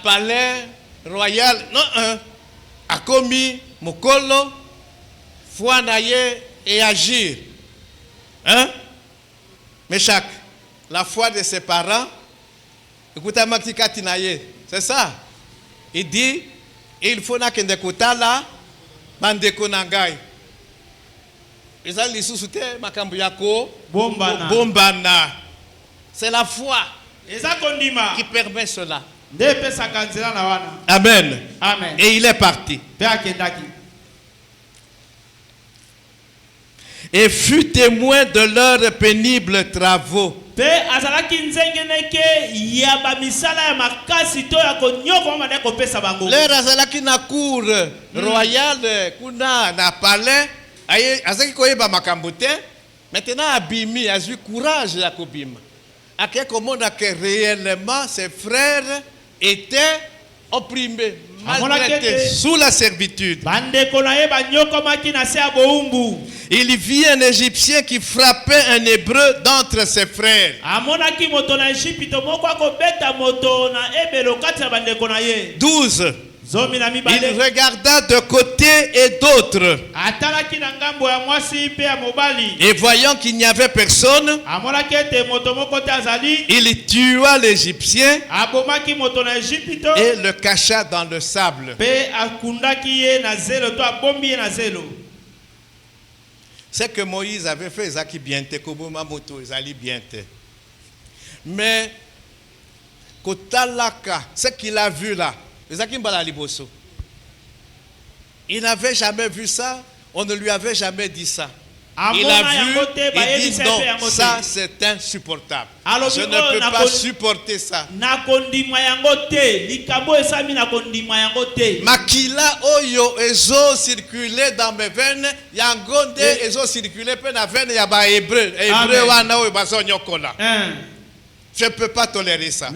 palais royal. Non, akomi mokolo foi na ye et agir. Meshach, la foi de ses parents. Écoutez, Maktikati na ye. C'est ça. Il dit, il faut na kende kotala bandeko nangai. Eza lisusu te makambo yako bombana. C'est la foi qui permet cela. Amen.
Amen.
Et il est parti. Et fut témoin de leurs pénibles travaux. Leur azalaki na cour royale kuna na palais aye azaki koyeba makambo te. Maintenant abimi azui courage ya kobima. Ake komona que réellement ses frères étaient opprimés, maltraités, sous la servitude. Il vit un Égyptien qui frappait un Hébreu d'entre ses frères. 12. Il regarda de côté et d'autre. Et voyant qu'il n'y avait personne, il tua l'Égyptien et le cacha dans le sable. Ce que Moïse avait fait, mais ce qu'il a vu là, il n'avait jamais vu ça, on ne lui avait jamais dit ça. Il a vu, il dit non, ça c'est insupportable. Je ne peux pas supporter ça. Makila oyo ezo circuler dans mes veines, yangonde ezo circuler pe na veine ya ba hébreu, hébreu wana oyo bazonyokola. Je ne peux pas tolérer ça.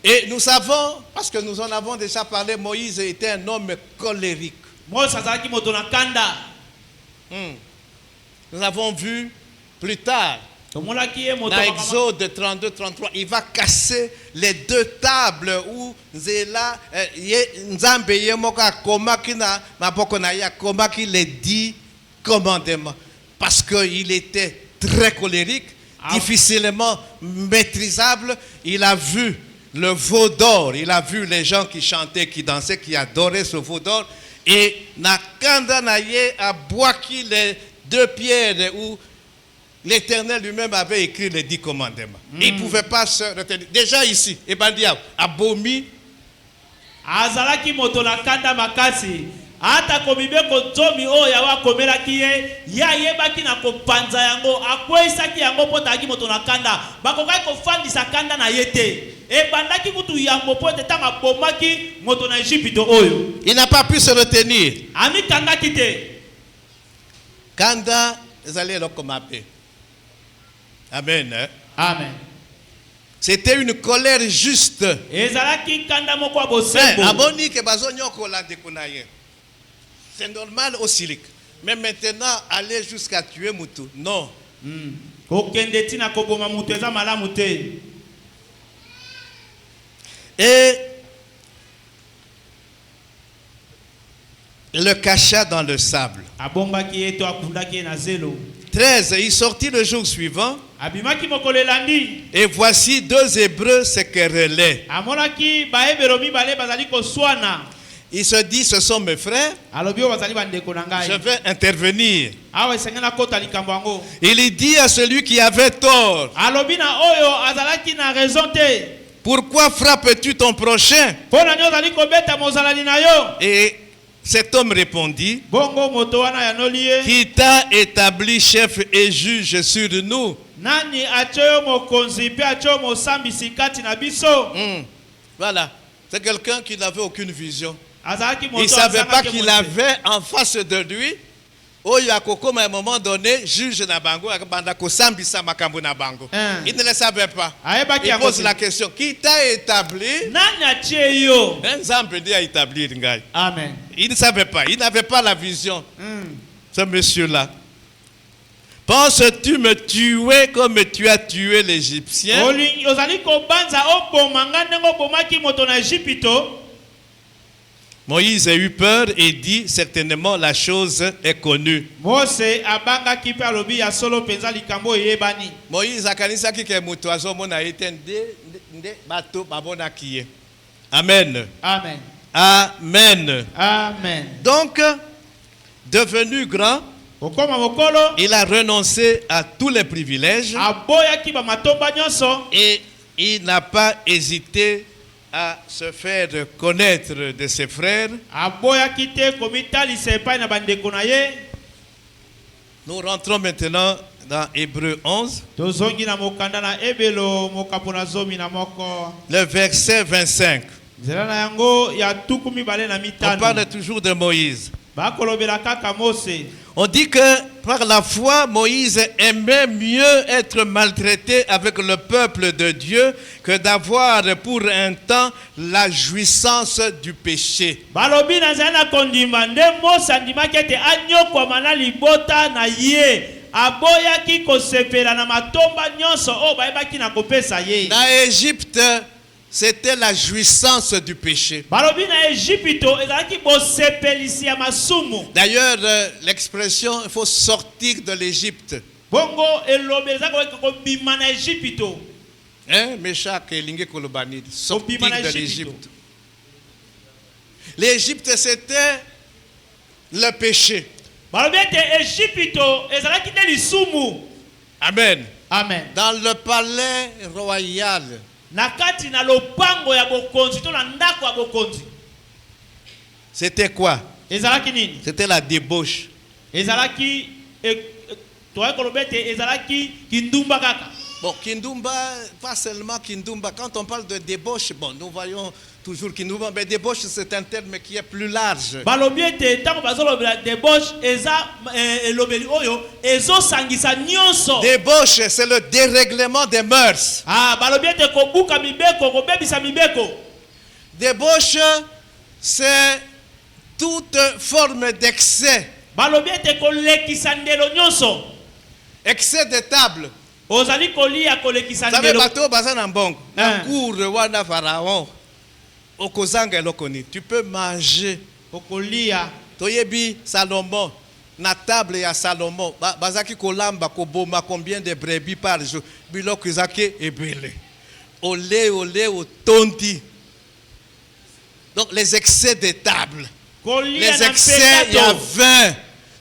Et nous savons, parce que nous en avons déjà parlé, Moïse était un homme colérique. Nous avons vu plus tard, dans Exode 32-33, il va casser les deux tables où Zéla, Nzambe Yemoka Komaki na maboko na ya Komaki les 10 commandements. Parce qu'il était très colérique, difficilement maîtrisable. Il a vu le veau d'or, il a vu les gens qui chantaient, qui dansaient, qui adoraient ce veau d'or. Et Nakanda Naye a boaki les 2 pierres où l'Éternel lui-même avait écrit les 10 commandements. Il ne pouvait pas se retenir. Déjà ici, Ebandia, Abomi.
Azalaki moto nakanda makasi. Ata komibe kozomi o yawa komelaki ye ya yebaki na kopanza yango akwesaki yango potaki moto nakanda bakokai kofandisa kanda na yete e bandaki kutu yango pote tanga bomaki moto na Égypte oyo.
Il n'a pas pu se retenir.
Ami kanga kite
kanda ezali lokomape. Amen.
Amen.
C'était une colère juste.
Ezalaki kanda moko bosembo.
Aboni ke bazonyokola dekunaye. C'est normal au Silik. Mais maintenant, aller jusqu'à tuer Moutou. Non. Et le cacha dans le sable. 13. Il sortit le jour suivant. Et voici 2 Hébreux se querellaient. Il se dit, ce sont mes frères. Je vais intervenir. Il dit à celui qui avait tort, pourquoi frappes-tu ton prochain? Et Cet homme répondit,
Bongo moto wana ya nolie.
qui t'a établi chef et juge sur nous?
Nani achoyo mokonzi pe achoyo mosambisi kati na biso.
Voilà. C'est quelqu'un qui n'avait aucune vision.
Azalaki moto.
Il ne savait pas qu'il avait en face de lui. Oyo akokoma à un moment donné, juge na bango, bandako sambisa makambo na bango. Il ne le savait pas. Il pose la question, qui t'a établi?
Nani acheyo?
Nzambe ndiye a établi ngai.
Amen.
Il ne savait pas, il n'avait pas la vision. Ce monsieur-là. Penses-tu me tuer comme tu as tué l'Égyptien?
Ozali kobanza obomanga ndengo bomaki moto na Égypto.
Moïse a eu peur et dit, certainement la chose est connue.
Moïse abanga kipe alobi ya solo penza likambo yebani.
Moïse akanisa ki ke muto azomona ete nde bato babona kiye. Amen.
Amen.
Amen.
Amen.
Donc, devenu grand, il a renoncé à tous les privilèges et il n'a pas hésité à se faire connaître de ses frères. Nous rentrons maintenant dans Hébreux 11, le verset 25. On parle toujours de Moïse. On dit que par la foi, Moïse aimait mieux être maltraité avec le peuple de Dieu que d'avoir pour un temps la jouissance du péché. Dans Égypte, c'était la jouissance du péché. D'ailleurs, l'expression il faut sortir de l'Égypte. Hein, sortir de l'Égypte. L'Égypte, c'était le péché. Amen.
Amen.
Dans le palais royal, c'était quoi? C'était la débauche. Bon, Kindumba, pas seulement Kindumba. Quand on parle de débauche, bon, nous voyons toujours Kindumba, mais débauche, c'est un terme qui est plus large. Débauche, c'est le dérèglement des mœurs. Débauche, c'est toute forme d'excès. Excès de table. Vous savez, bateau bazana mbongo. Na cour wana pharaon. Okozanga lokoni. Tu peux manger.
Okolia.
Toyebi Salomon. Na table ya Salomon. Bazaki kolamba koboma combien de brebis par jour. Biloko izaki ebele. Olé otondi. Donc les excès de table. Les excès, il y a vin.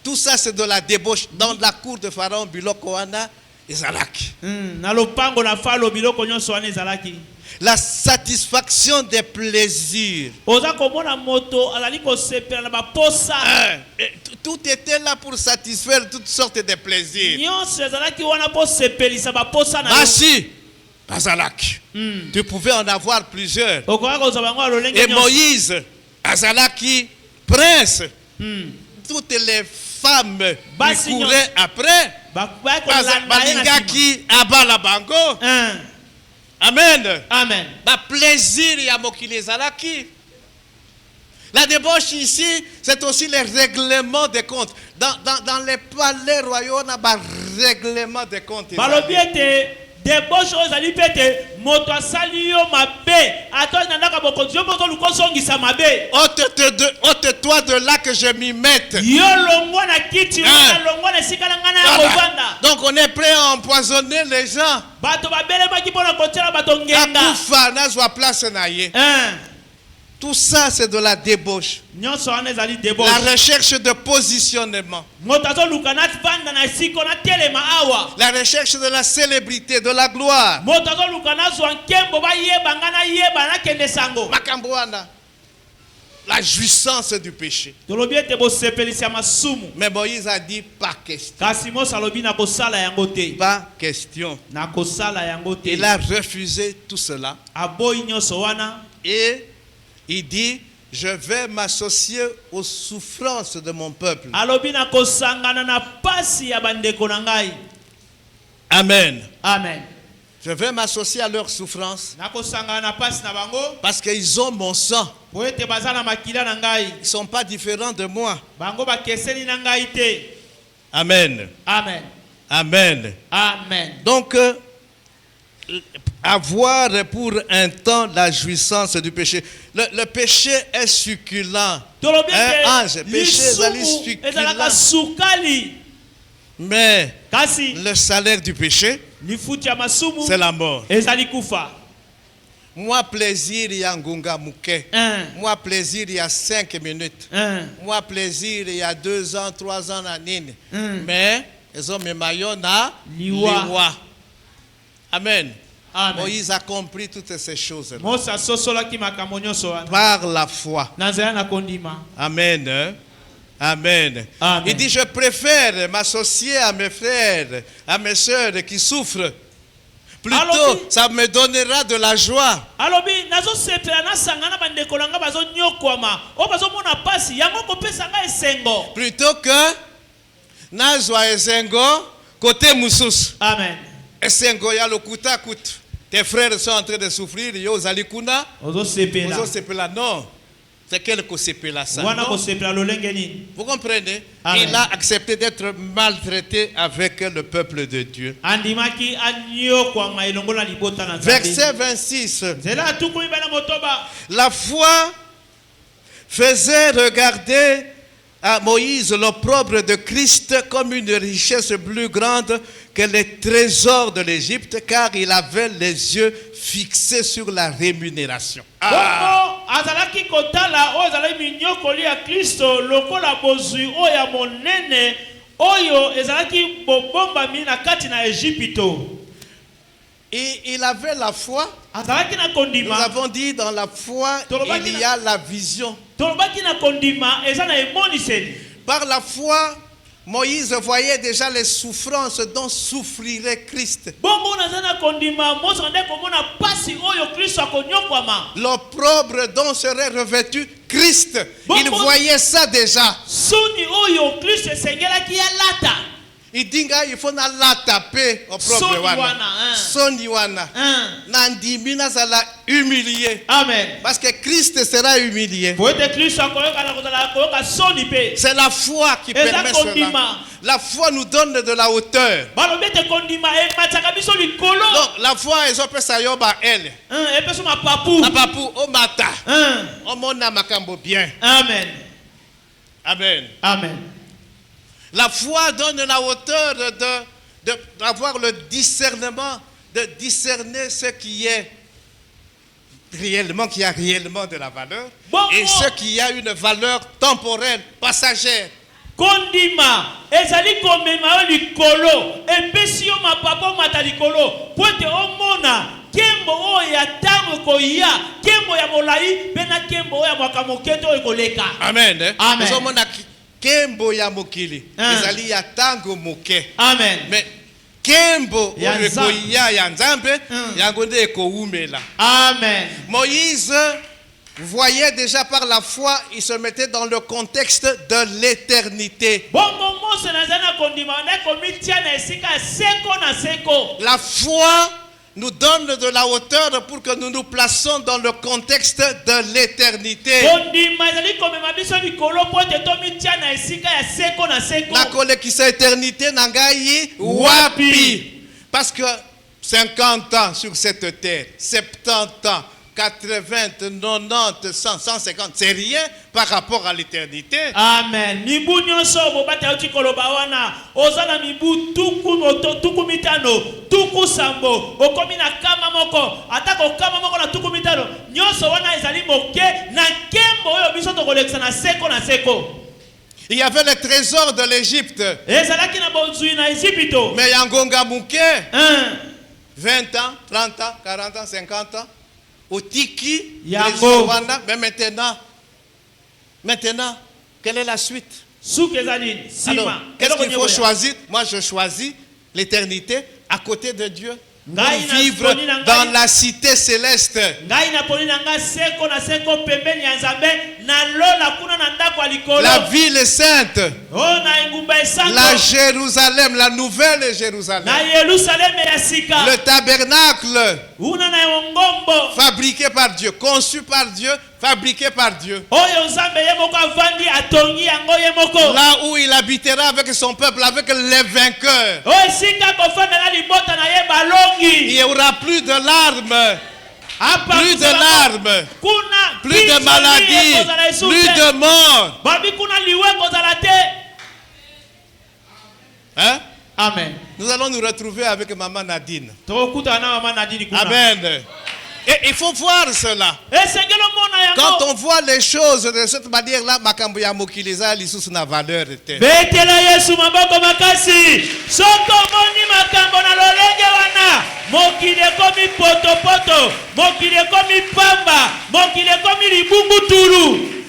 Tout ça c'est de la débauche. Dans la cour de Pharaon, biloko wana ezalaki. La satisfaction des plaisirs. Tout était là pour satisfaire toutes sortes de plaisirs. Basi, bazalaki. Tu pouvais en avoir plusieurs. Et Moïse, azalaki, prince. Toutes les femmes qui couraient après. Balingaki abala bango. Amen.
Amen.
Plaisir ya mokili ezalaki. La débauche ici, c'est aussi les règlements des comptes. Dans les palais royaux, on a un règlement des comptes.
Débauche ozali pete moto asali yo mabe atona ndaka bokonzi yo bozo lukosongisa mabe
ôte-toi de là que je m'y mette.
Yo longwa na kiti na longwa na sikala ngana ya kovanda.
Donc on est prêt à empoisonner les gens.
Bato babele baki pona kotela bato ngenga.
Akufa na zwa place na ye. Tout ça, c'est de la débauche. La recherche de positionnement. La recherche de la célébrité, de la gloire. la jouissance du péché.
tolobi ete bosepelisa masumu
Mais Moïse a dit pas question.
kasi Mose alobi nakosala yango te
Pas question.
nakosala yango te
Il a refusé tout cela.
aboyi nyonso wana
Et il dit, je vais m'associer aux souffrances de mon peuple.
alobi nakosangana na pasi ya bandeko na ngai.
Amen.
Amen.
Je vais m'associer à leurs souffrances
nakosangana na pasi na bango
parce qu'ils ont mon sang.
po ete baza na makila na ngai
Ils ne sont pas différents de moi.
bango bakeseni na ngai te.
Amen.
Amen.
Amen.
Amen.
Donc, avoir pour un temps la jouissance du péché. Le péché est succulent.
tolobi
Un ange,
ete
péché ezali
lisumu ezalaka
succulent.
sukali
Mais
kasi
le salaire du péché,
lifuti ya masumu
c'est la mort.
ezali kufa.
Moi, plaisir, il y a ngunga mouke. Moi, plaisir, il y a 5 minutes. Moi, plaisir, il y a 2 ans, 3 ans, nanine. Mais, ils ont mis maillot na liwa. Amen.
Amen.
Moïse a compris toutes ces choses-là.
Mose asosolaki makambo nyonso wana
Par la foi.
na nzela na kondima.
Amen. Hein? Amen.
Amen.
Il dit, je préfère m'associer à mes frères, à mes soeurs qui souffrent. Plutôt,
Alors,
ça me donnera de la joie.
alobi nazosepela nasangana bandeko na nga bazonyokwama oyo bazomona pasi yango kopesa nga esengo.
Plutôt que nazwa esengo côté mususu.
Amen.
Esengo ya lokuta kutu. Tes frères sont en train de souffrir, yo zalikuna.
ozosepela
Ozo sepela non. C'est quelque sepela ça.
wana
non?
kosepela lolenge nini.
Vous comprenez?
Amen.
Il a accepté d'être maltraité avec le peuple de Dieu.
andimaki anyokwama elongola libota na
Verset 26.
nzela atukumi bana motoba.
La foi faisait regarder à Moïse l'opprobre de Christ comme une richesse plus grande que les trésors de l'Égypte, car il avait les yeux fixés sur la rémunération.
bongo azalaki kotala oyo ezalaki minyokoli ya kristo lokola bozwi oyo ya monene oyo ezalaki bobombami na kati na Ejipito.
Et il avait la foi.
azalaki na
Nous
kondima.
avons dit dans la foi, il y a la vision.
tolobaki na kondima eza na emoniseli.
Par la foi, Moïse voyait déjà les souffrances dont souffrirait Christ.
bongo naza na kondima Mose ande komona pasi oyo kristo akonyokwama.
L'opprobre dont serait revêtu Christ.
Bon,
Il
bon.
voyait ça déjà.
soni oyo kristo esengelaki alata.
Il dit il faut na la taper opprobre
Soni
wana.
wana, hein.
Soni wana. Nandimi na sala humilié.
Amen.
Parce que Christ sera humilié.
po ete kristo akoyoka na kozala koyoka soni mpe.
C'est la foi qui
Eza
permet cela.
kondima.
La foi nous donne de la hauteur.
balobi ete kondima emataka biso likolo.
Donc la foi ezopesa yo ba elle.
epeso mapapu.
Na papu o mata. O mona makambo bien.
Amen.
Amen.
Amen.
La foi donne la hauteur d'avoir le discernement, de discerner ce qui est réellement, qui a réellement de la valeur,
Bon,
et
bon.
ce qui a une valeur temporelle, passagère.
kondima ezali komema yo likolo epesi yo mapapa omata likolo po ete omona kembo oyo ya ntango ekoya kembo ya molai mpe na kembo oyo ya mwaka moke te oyo ekoleka.
Amen. Eh?
Amen.
Ezomona kembo ya mokili.
Ah.
Ezali ya tango moke.
Amen.
Mais kembo
Ya
oyo
Nzambe.
ekoya ya Nzambe,
Mm.
yango nde ekoumela.
Amen.
Moïse voyait déjà par la foi, il se mettait dans le contexte de l'éternité.
bongo Mose naza na kondima nde komitia na esika ya seko na seko.
La foi nous donne de la hauteur pour que nous nous placions dans le contexte de l'éternité.
kondima ezali komema biso likolo po ete tomitia na esika ya seko na seko.
Nakolekisa éternité nangai wapi. Parce que 50 ans sur cette terre, 70 ans, 80, 90, 100, 150, c'est rien par rapport à l'éternité.
Amen. Mibu nyonso bobata uti koloba wana oza na mibu tuku mitano tuku sambo okomi na kama moko atako kama moko na tuku mitano nyonso wana ezali moke na kembo oyo biso tokolekisa na seko na seko.
Il y avait les trésors de l'Égypte.
ezalaki na bozwi na Ejipito.
Mais yangonga mouke,
20
ans, 30 ans, 40 ans, 50 ans, au tiki,
Yango.
mais maintenant, Maintenant, quelle est la suite?
Suki ezali nini?
Alors,
Sima.
qu'est-ce
Eloko
qu'il faut
nyongo ya.
choisir? Moi, je choisis l'éternité à côté de Dieu. Pour
Ngai na
vivre
poni na ngai.
dans la cité céleste.
Ngai na poni na ngai seko na seko pembeni ya Nzambe na lola kuna na ndako ya likolo.
La ville est sainte.
Oh na engumba esango.
La Jérusalem, la nouvelle Jérusalem.
Na Yerusalem ya sika.
Le tabernacle
Una na ngombo.
fabriqué par Dieu, conçu par Dieu, fabriqué par Dieu.
Oyo Nzambe ye moko avandi atongi yango ye moko.
Là où il habitera avec son peuple, avec les vainqueurs.
O sika kofanda na libota na ye balongi.
Il n'y aura plus de larmes, plus de larmes,
Kuna
plus de maladies, plus de morts.
Babi kuna liwe kozala te.
Hein?
Amen.
Nous allons nous retrouver avec Maman Nadine.
Tokuta na mama Nadine kuna.
Amen. Et il faut voir cela.
Esengelo mona yango.
Quand on voit les choses de cette manière-là, makambo ya mokili eza lisusu na valeur te.
Betela Yesu maboko makasi. Soko moni makambo na lolenge wana. Mokile komi poto poto. Mokile komi pamba. Mokile komi libungu turu.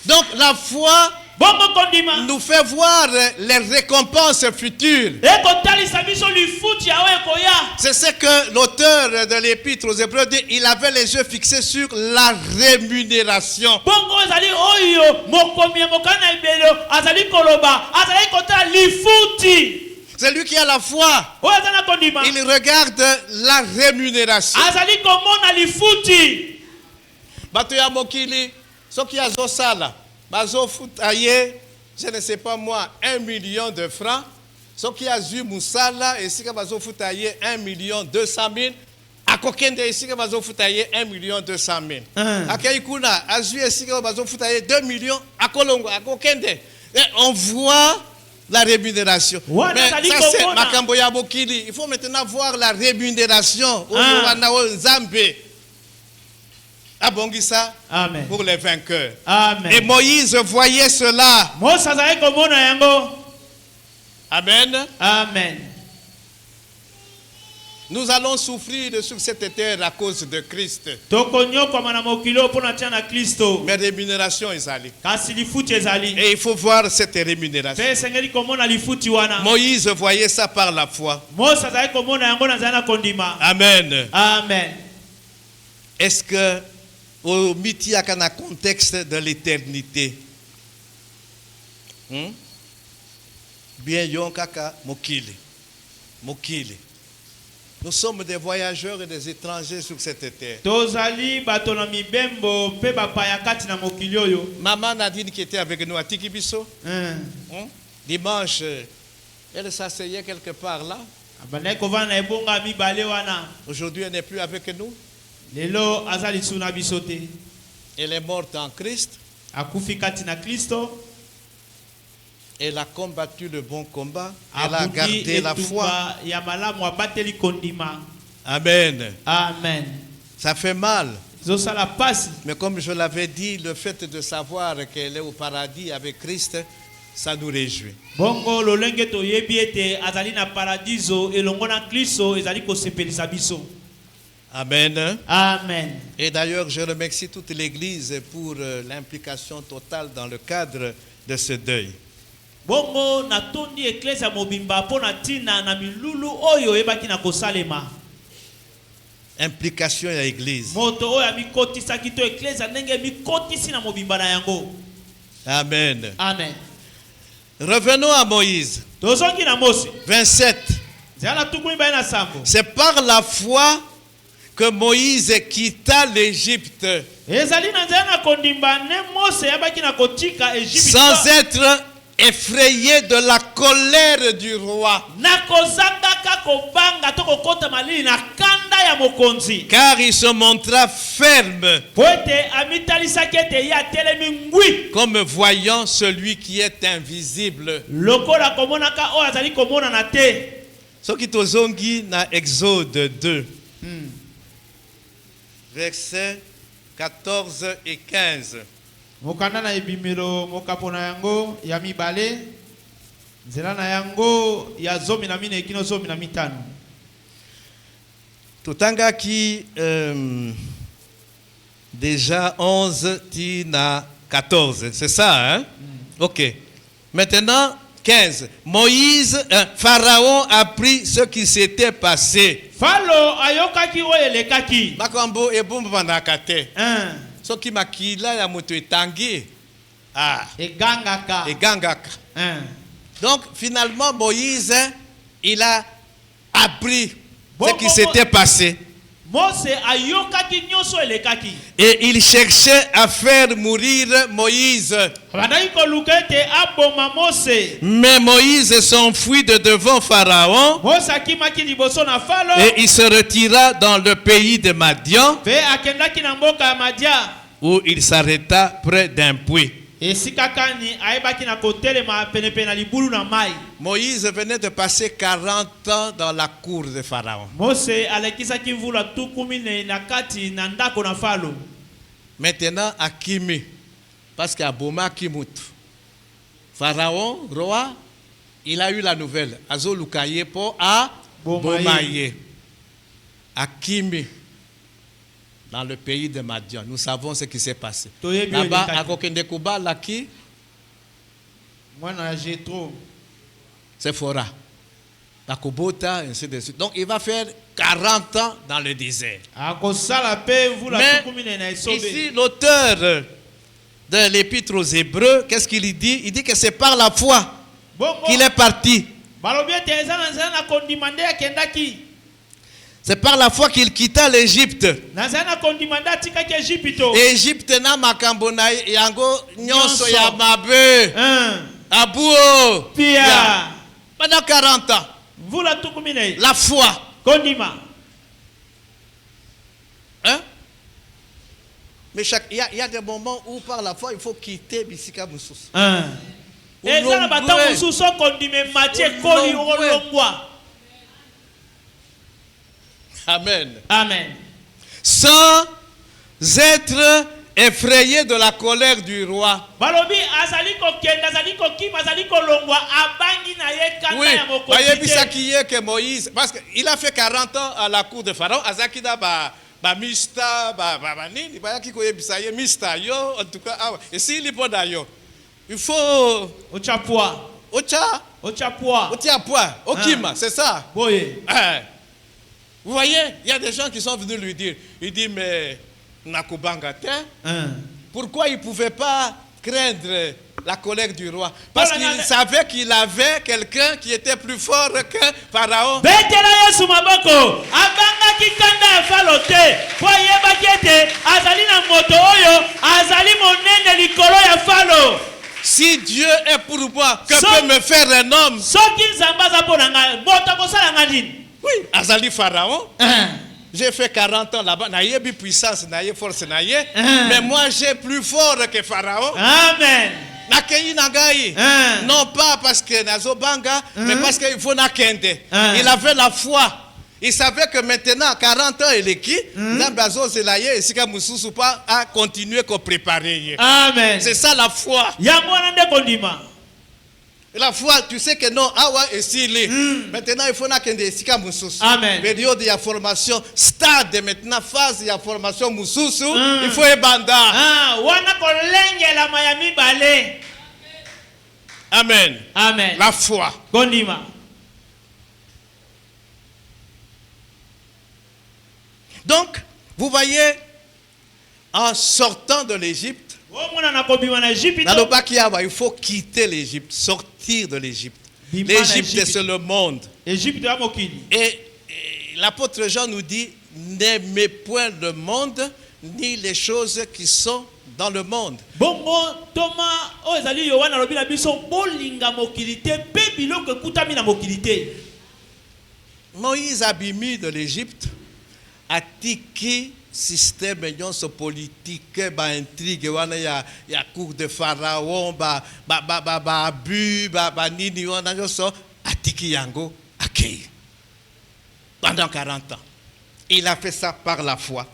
Donc la foi
Bongo kondima.
nous fait voir les récompenses futures.
Eko talisa biso lifuti yawe koya.
C'est ce que l'auteur de l'épître aux Hébreux dit, il avait les yeux fixés sur la rémunération.
Bongo ezali oyo mokomi mokana ibelo azali koloba azali kota lifuti.
C'est lui qui a la foi.
Oyo azana kondima.
Il regarde la rémunération.
Azali komona lifuti.
Bato ya mokili, soki azosala, bazofutaye, je ne sais pas moi, 1 million de francs. Soki azui musala, esika bazofutaye 1,2 million. Akokende esika bazofutaye 1,2 million. Akei kuna, azui esika bazofutaye 2 millions. Akolongo, akokende. Et on voit la rémunération. Mais ça c'est makambo ya mokili. Il faut maintenant voir la rémunération. Abongisa
Amen.
Pour les vainqueurs.
Amen.
Et Moïse voyait cela. Amen.
Amen.
Nous allons souffrir sur cette terre à cause de Christ. Mais rémunération est allée. Et il faut voir cette rémunération. Moïse voyait ça par la foi. Amen.
Amen.
Est-ce que au miti akana contexte de l'éternité, bien yon kaka mokili, mokili. Nous sommes des voyageurs et des étrangers sur cette terre. Maman Nadine qui était avec nous à Tikibiso, dimanche, elle s'asseyait quelque part là. Aujourd'hui, elle n'est plus avec nous. Elle est morte en Christ. Elle a combattu le bon combat. Elle a gardé la foi. Amen.
Amen.
Ça fait mal. Mais comme je l'avais dit, le fait de savoir qu'elle est au paradis avec Christ, ça nous réjouit. Amen.
Amen.
Et d'ailleurs, je remercie toute l'Église pour l'implication totale dans le cadre de ce deuil.
Bongo natondi eklesa mobimba pona tina na milulu oyo ebaki na kosalema.
Implication à l'église.
Moto oyo amikotisa kito eklesa ndenge mikotisi na mobimba na yango.
Amen.
Amen.
Revenons à Moïse.
Tozongi na Mose.
27. C'est par la foi que Moïse quitta l'Égypte. Sans être effrayé de la colère du roi. Car il se montra ferme, comme voyant celui qui est invisible. Ce qui tozongi na Exode 2, versets 14 et 15.
Mokanda na ebimelo mokapona yango ya mibale nzela na yango ya zomi na mine kino zomi na mitano.
Totanga ki déjà 11 tina 14, c'est ça, hein? Ok. Maintenant, 15. Pharaon a pris ce qui s'était passé.
Falo ayokaki oyelekaki.
Makambo ebumba na kate. Ce qui makila ya moto etangi. Ah.
Egangaka.
Egangaka. Donc, finalement, Moïse, il a appris ce qui s'était passé. Et il cherchait à faire mourir Moïse. Mais Moïse s'enfuit de devant Pharaon. Et il se retira dans le pays de Madian, où il s'arrêta près d'un puits. Moïse venait de passer 40 ans dans la cour de Pharaon. Maintenant, à Kimi, parce qu'à Boma Kimut, Pharaon, roi, il a eu la nouvelle. Azo Lukaye po a Bomaye. À Kimi, dans le pays de Madian. Nous savons ce qui s'est passé. Là-bas, à Kokendekuba, Laki, c'est Fora. La Kobota, ainsi de suite. Donc, il va faire 40 ans dans le désert. Mais ici, l'auteur de l'Épître aux Hébreux, qu'est-ce qu'il dit? Il dit que c'est par la foi qu'il est parti. C'est par la foi qu'il quitta l'Égypte. Égypte na makambo na yango nyonso ya mabe. Abuo. Pia. Pendant 40 ans. La foi. Hein? Mais il y a des moments où par la foi il faut quitter Bisika Moussous. Amen.
Amen.
Sans être effrayé de la colère du roi. Oui, que Moïse, parce qu'il a fait 40 ans à la cour de Pharaon. Azakida mista nini mista yo en tout cas et s'il est d'ailleurs il faut
ochapua
okima, c'est ça.
Boye.
Vous voyez, il y a des gens qui sont venus lui dire, il dit mais Nakubangate, pourquoi il ne pouvait pas craindre la colère du roi? Parce qu'il savait qu'il avait quelqu'un qui était plus fort que Pharaon. Si Dieu est pour moi, que peut me faire un homme? Oui, Azali Pharaon. J'ai fait 40 ans là-bas. Naïe bi puissance, naïe force, naïe. Mais moi, j'ai plus fort que Pharaon.
Amen.
Non pas parce que Nazo Banga, mais parce qu'il faut nakende. Il avait la foi. Il savait que maintenant, 40 ans, il est qui? Nambazo Zelaye et Sika Moussou pas à continuer à préparer.
Amen.
C'est ça la foi. La foi, tu sais que non, awa et s'il maintenant il faut nakende Sika Moussou.
Amen.
Période de formation, stade maintenant, phase de formation Moussou, il faut ebanda. Amen.
Amen.
La foi.
Gondima.
Donc, vous voyez, en sortant de l'Égypte, il faut quitter l'Égypte, sortir de l'Égypte. L'Égypte, c'est le monde. Et l'apôtre Jean nous dit, n'aimez point le monde, ni les choses qui sont dans le monde. Moïse abimi de l'Égypte a tiki système politique, intrigue, ya cour de Pharaon, abus, nini, atiki yango accueilli pendant 40 ans. Il a fait ça par la foi.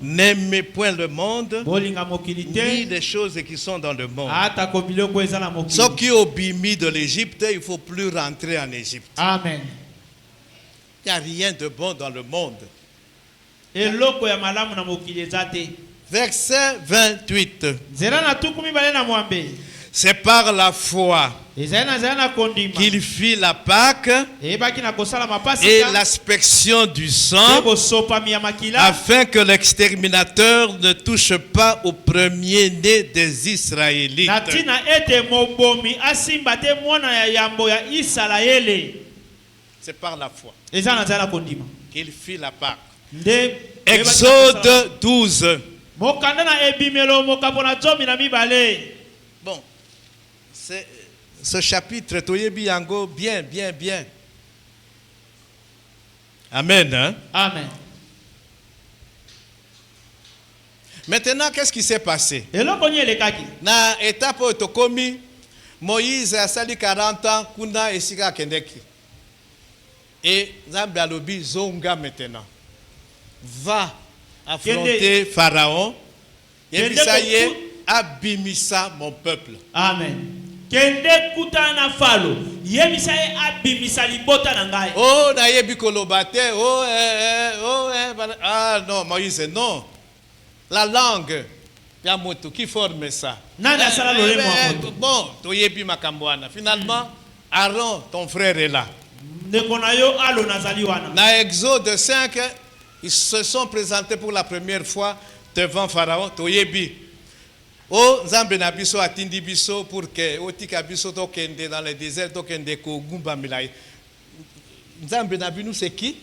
N'aimez point le monde, ni les choses qui sont dans le monde. Ceux qui ont bimi de l'Égypte, il ne faut plus rentrer en Égypte.
Amen.
Il n'y a rien de bon dans le monde. Verset 28.
nzela na tuku mibale na mwambe
C'est par la foi
ezali na nzela na kondima
qu'il fit la Pâque
eyebaki na kosala
et
mapasika
l'aspersion du
mpe
sang,
bosopami ya makila
afin que l'exterminateur ne touche pas au premier-né des Israélites.
na ntina ete mobomi asimba te mwana ya yambo ya Isalaele.
C'est par la foi
Eza na nzela na kondima
qu'il fit la Pâque.
nde
Exode 12.
mokanda na ebimelo mokambo na zomi na mibale.
Bon, c'est ce chapitre, Toyebi Yango, bien, bien, bien. Amen. Hein?
Amen.
Maintenant, qu'est-ce qui s'est passé?
eloko nini elekaki
Na étape oyo tokomi, Moïse asali 40 ans, kuna esika akendeki. Et Nzambe alobi zonga maintenant. Va affronter Pharaon. Yebisa ye abimisa mon peuple.
amen. Kende kutana na falo yebisa ye abimisa libota na ngai.
Oh, nayebi koloba te. Ah non, Moïse, non. La langue, il y a moto qui forme ça.
Nani asala lolemo wa moto.
Bon, toyebi makambo wana. Finalement, Aaron, ton frère est là.
Ndeko na yo alo nazali wana.
Dans Exode 5, ils se sont présentés pour la première fois devant Pharaon. Toyebi. Oh, Nzambe na biso atindi biso pour que otika biso tokende dans le désert tokende ko gumba milai. Nzambe na binu c'est qui?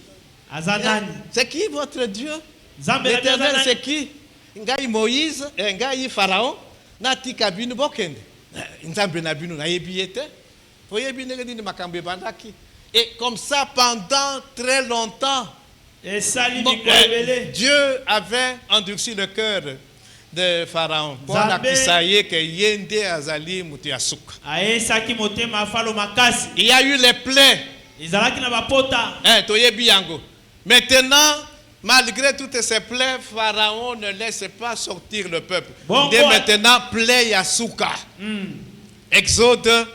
Azanani.
C'est qui votre Dieu?
Nzambe na
L'Éternel
Azanani.
c'est qui? Ngai Moïse, ngai Pharaon, na tika binu bokende. Nzambe na binu na yebi ete. Toyebi ndenge makambo bandaki. Et comme ça pendant très longtemps.
Et sali
Bon,
mikwebele.
Dieu avait endurci le cœur de Pharaon. Pour akisaye que yende azali mutu ya suka.
Aesaki motema falo makasi.
Il y a eu les plaies.
Izalaki na bapota.
Toyebi yango. Maintenant, malgré toutes ces plaies, Pharaon ne laisse pas sortir le peuple.
Bon,
Dès maintenant, plaie ya suka. Exode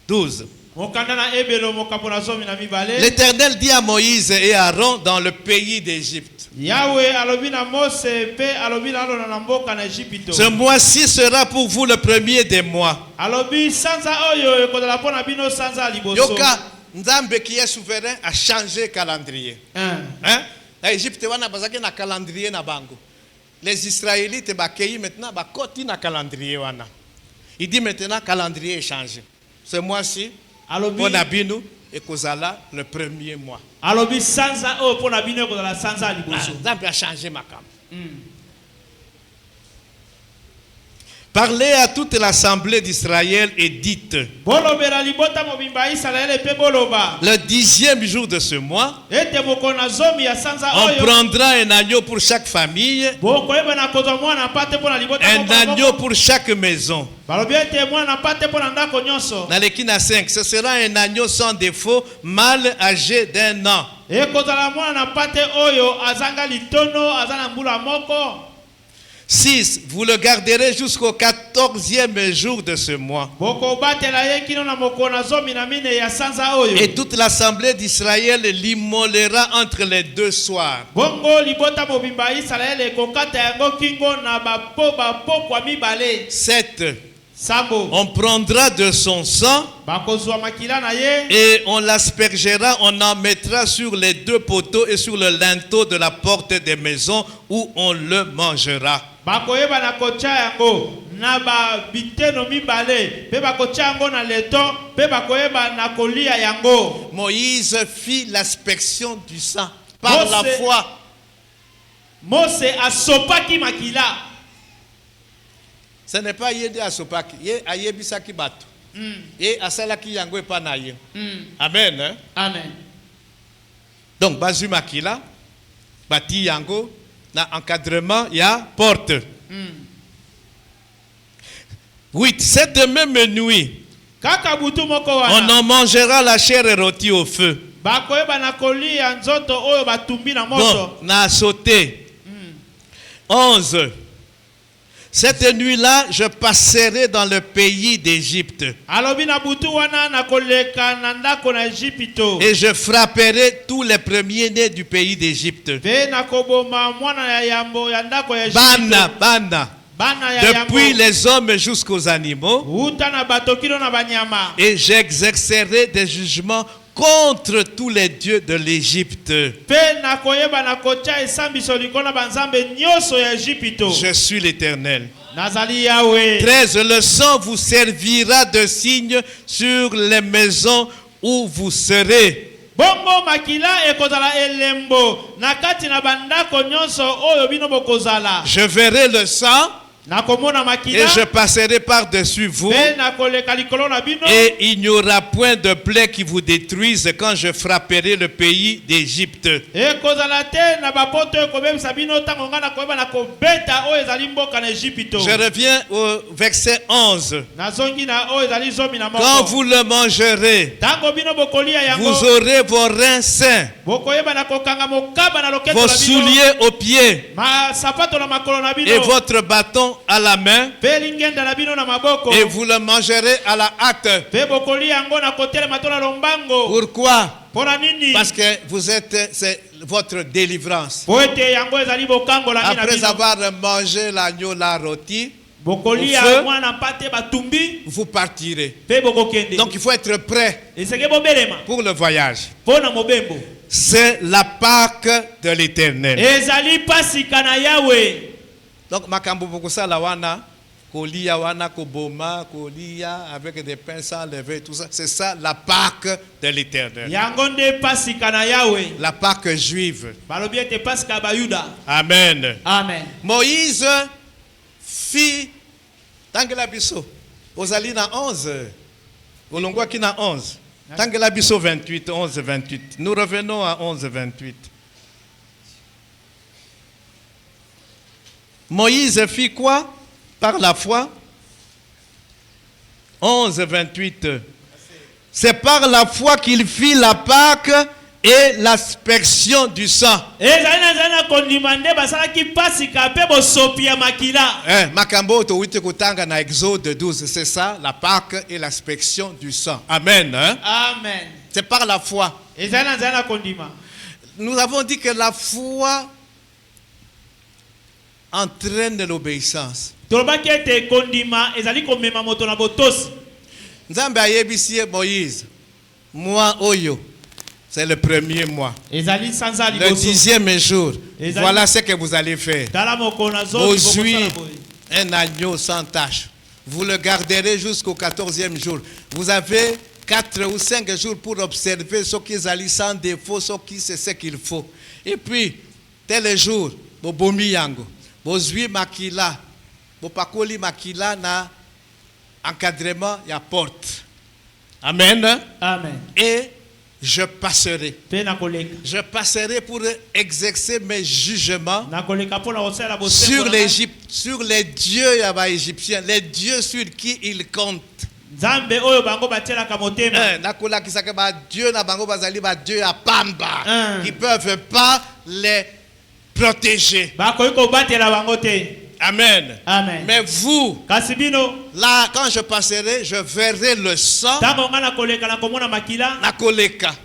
12.
Mokanda na ebelo mokambo na zomi na mibale.
L'Éternel dit à Moïse et à Aaron dans le pays d'Égypte.
Yahweh alobi na Mose pe alobi na alo na mboka na Egypte.
Ce mois-ci sera pour vous le premier des mois.
Alobi sanza oyo ekozala pona bino sanza liboso.
Yoka Nzambe qui est souverain a changé calendrier. Hein? L'Égypte wana bazaki na calendrier na bango. Les Israélites bakei maintenant bakoti na calendrier wana. Il dit maintenant calendrier est changé. Ce mois-ci on a binu ekozala le premier mois.
Alobi sanza oyo pona bino ekozala sanza liboso.
Nzambe a changé makambo. Parlez à toute l'assemblée d'Israël et dites: le 10e jour de ce mois, on prendra un agneau pour chaque famille, un agneau pour chaque maison. Nalekina 5, ce sera un agneau sans défaut, mâle âgé d'1 an. 6. Vous le garderez jusqu'au 14e jour de ce mois. Et toute l'assemblée d'Israël l'immolera entre les 2 soirs. 7. On prendra de son sang et on l'aspergera, on en mettra sur les 2 poteaux et sur le linteau de la porte des maisons où on le mangera. Moïse fit l'aspersion du sang par la foi.
Mose asopaki makila.
Ce n'est pas yede asopaki, ye ayebisaki bato. Et asalaki yango epanaye. Amen. Hein?
Amen.
Donc bazu makila, bati yango na encadrement ya porte. 8. Cette même nuit, on en mangera la chair rôtie au feu. Bon, na sauté. 11. Cette nuit-là, je passerai dans le pays d'Égypte.
alobi na butu wana nakoleka na ndako na Ejipito.
Et je frapperai tous les premiers-nés du pays d'Égypte.
Pe nakoboma mwana ya yambo ya ndako ya Ejipito.
Bana.
Bana ya
Depuis
yambo.
les hommes jusqu'aux animaux.
Uta na bato kilo na banyama.
Et j'exercerai des jugements contre tous les dieux de l'Égypte.
Pe nakoyeba nakotia esambiso likolo na banzambe nyonso ya Ejipito.
Je suis l'Éternel.
Nazali Yahweh.
13. Le sang vous servira de signe sur les maisons où vous serez.
Bongo makila ekozala elembo na kati na bandako nyonso oyo bino bokozala.
Je verrai le sang
Nakomona makila.
et je passerai par-dessus vous.
Pe nakoleka likolo na bino.
Et il n'y aura point de plaie qui vous détruise quand je frapperai le pays d'Égypte.
Ekozala te na bapoto ekobebisa bino tango nga nakoyeba nakobeta oyo ezali mboka na Ejipito.
Je reviens au verset 11.
Nazongi na oyo ezali zomi na moko.
Quand vous le mangerez,
Tango bino bokolia yango.
vous aurez vos reins sains,
Bokoyeba nakokanga mokaba na loketo
vos
na bino.
souliers aux pieds
Ma sapato na makolo na bino.
et votre bâton à la main,
Pe lingenda na bino na maboko.
et vous le mangerez à la hâte.
Pe bokolia yango na kotela matona lombango.
Pourquoi?
Pona nini?
Parce que c'est votre délivrance.
Po ete yango ezali bokango la mina
Après
bino.
avoir mangé l'agneau, la rôti,
Bokolia
au feu,
mwana pate batumbi.
vous partirez.
Pe bokokende.
Donc il faut être prêt
Eseke bobelema.
pour le voyage.
Pona mobembo.
C'est la Pâque de l'Éternel.
Ezali pasika na Yahweh.
Donc makambo bokosa la wana, kolia wana, koboma, kolia avec des pains sans lever, tout ça. C'est ça la Pâque de l'Éternel.
Yango nde pasika na Yahweh.
La Pâque juive.
Balobi ete pasika bayuda.
Amen.
Amen.
Moïse fit tangela biso. Ozali na 11. Olongwa ki na 11. Tangela biso 28, 11, 28. Nous revenons à 11, 28. Moïse fit quoi? Par la foi. 11, 28. C'est par la foi qu'il fit la Pâque et l'aspersion du sang.
Ezali na kondima nde basalaki pasika pe bosopi ya makila.
Makambo to wite kotanga na Exode 12, c'est ça, la Pâque et l'aspersion du sang. Amen. Hein?
Amen.
C'est par la foi.
Ezali na kondima.
Nous avons dit que la foi entraîne l'obéissance.
Tolobaki ete kondima ezali komema moto na botosi.
Nzambe ayebisi Moïse, moi oyo, c'est le premier mois.
Ezali sanza
Le
liboso.
10e jour,
Ezali-
voilà ce que vous allez faire.
Tala moko na zo
Vous huilez un agneau sans tache. Vous le garderez jusqu'au 14e jour. Vous avez 4 ou 5 jours pour observer ce qui est sans défaut, ce qui c'est ce qu'il faut. Et puis, tel jour, vous bomi yango, vous huilez makila, vous pakoli makila na encadrement ya porte. Amen.
Amen.
Et je passerai.
Pe na koleka.
Je passerai pour exercer mes jugements
Na koleka pona osala bosembo.
sur l'Égypte, sur les dieux égyptiens, les dieux sur qui ils comptent.
Nzambe oyo bango batielaka motema.
Nakolakisaka ba dieu na bango bazali ba dieu ya pamba.
Mm.
Ils peuvent pas les protéger.
Bakoki kobatela bango te.
Amen.
Amen.
Mais vous,
Kasi bino
là, quand je passerai, je verrai le sang
tango nga na koleka na komona makila.
na koleka.